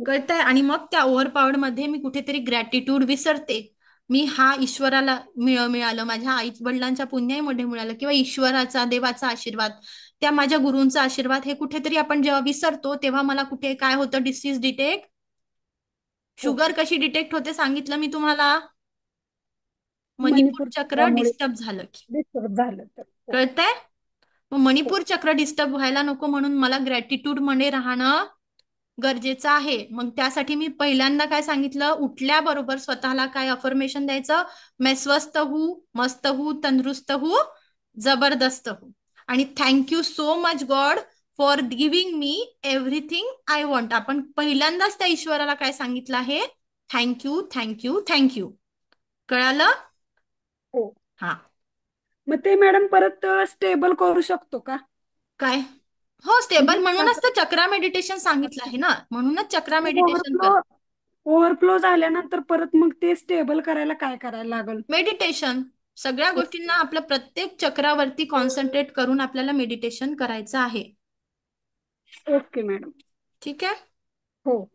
कळतंय. आणि मग त्या ओव्हर पॉवर्ड मध्ये मी कुठेतरी ग्रॅटिट्यूड विसरते. मी हा ईश्वराला मिळालं, माझ्या आई वडिलांच्या पुण्यामध्ये मिळालं, किंवा ईश्वराचा, देवाचा आशीर्वाद, त्या माझ्या गुरूंचा आशीर्वाद, हे कुठेतरी आपण जेव्हा विसरतो तेव्हा मला कुठे काय होतं? Disease detect. शुगर कशी डिटेक्ट होते सांगितलं मी तुम्हाला? मणिपूर चक्र डिस्टर्ब झालं की. डिस्टर्ब झालं तर. कळतंय? मग मणिपूर चक्र डिस्टर्ब व्हायला नको म्हणून मला ग्रॅटिट्यूड मध्ये राहणं गरजेचं आहे. मग त्यासाठी मी पहिल्यांदा काय सांगितलं, उठल्याबरोबर स्वतःला काय अफर्मेशन द्यायचं, मैं स्वस्थ हूँ, मस्त हूँ, तंदुरुस्त हूँ, जबरदस्त हूँ. आणि thank you so much God for giving me everything I want. आपण पहिल्यांदाच त्या ईश्वराला काय सांगितलं आहे, थँक्यू थँक्यू थँक्यू. कळालं? हो. हा. मग ते मॅडम परत स्टेबल करू शकतो का? काय? हो, स्टेबल म्हणजे म्हणूनच तर चक्रा मेडिटेशन सांगितलं आहे ना, म्हणूनच चक्रा मेडिटेशन कर. ओव्हरफ्लो झाल्यानंतर परत मग ते स्टेबल करायला काय करायला लागल? मेडिटेशन. सगळ्या गोष्टींना आपल्या प्रत्येक चक्रावरती कॉन्सन्ट्रेट करून आपल्याला मेडिटेशन करायचं आहे. Okay madam. ठीक आहे. हो.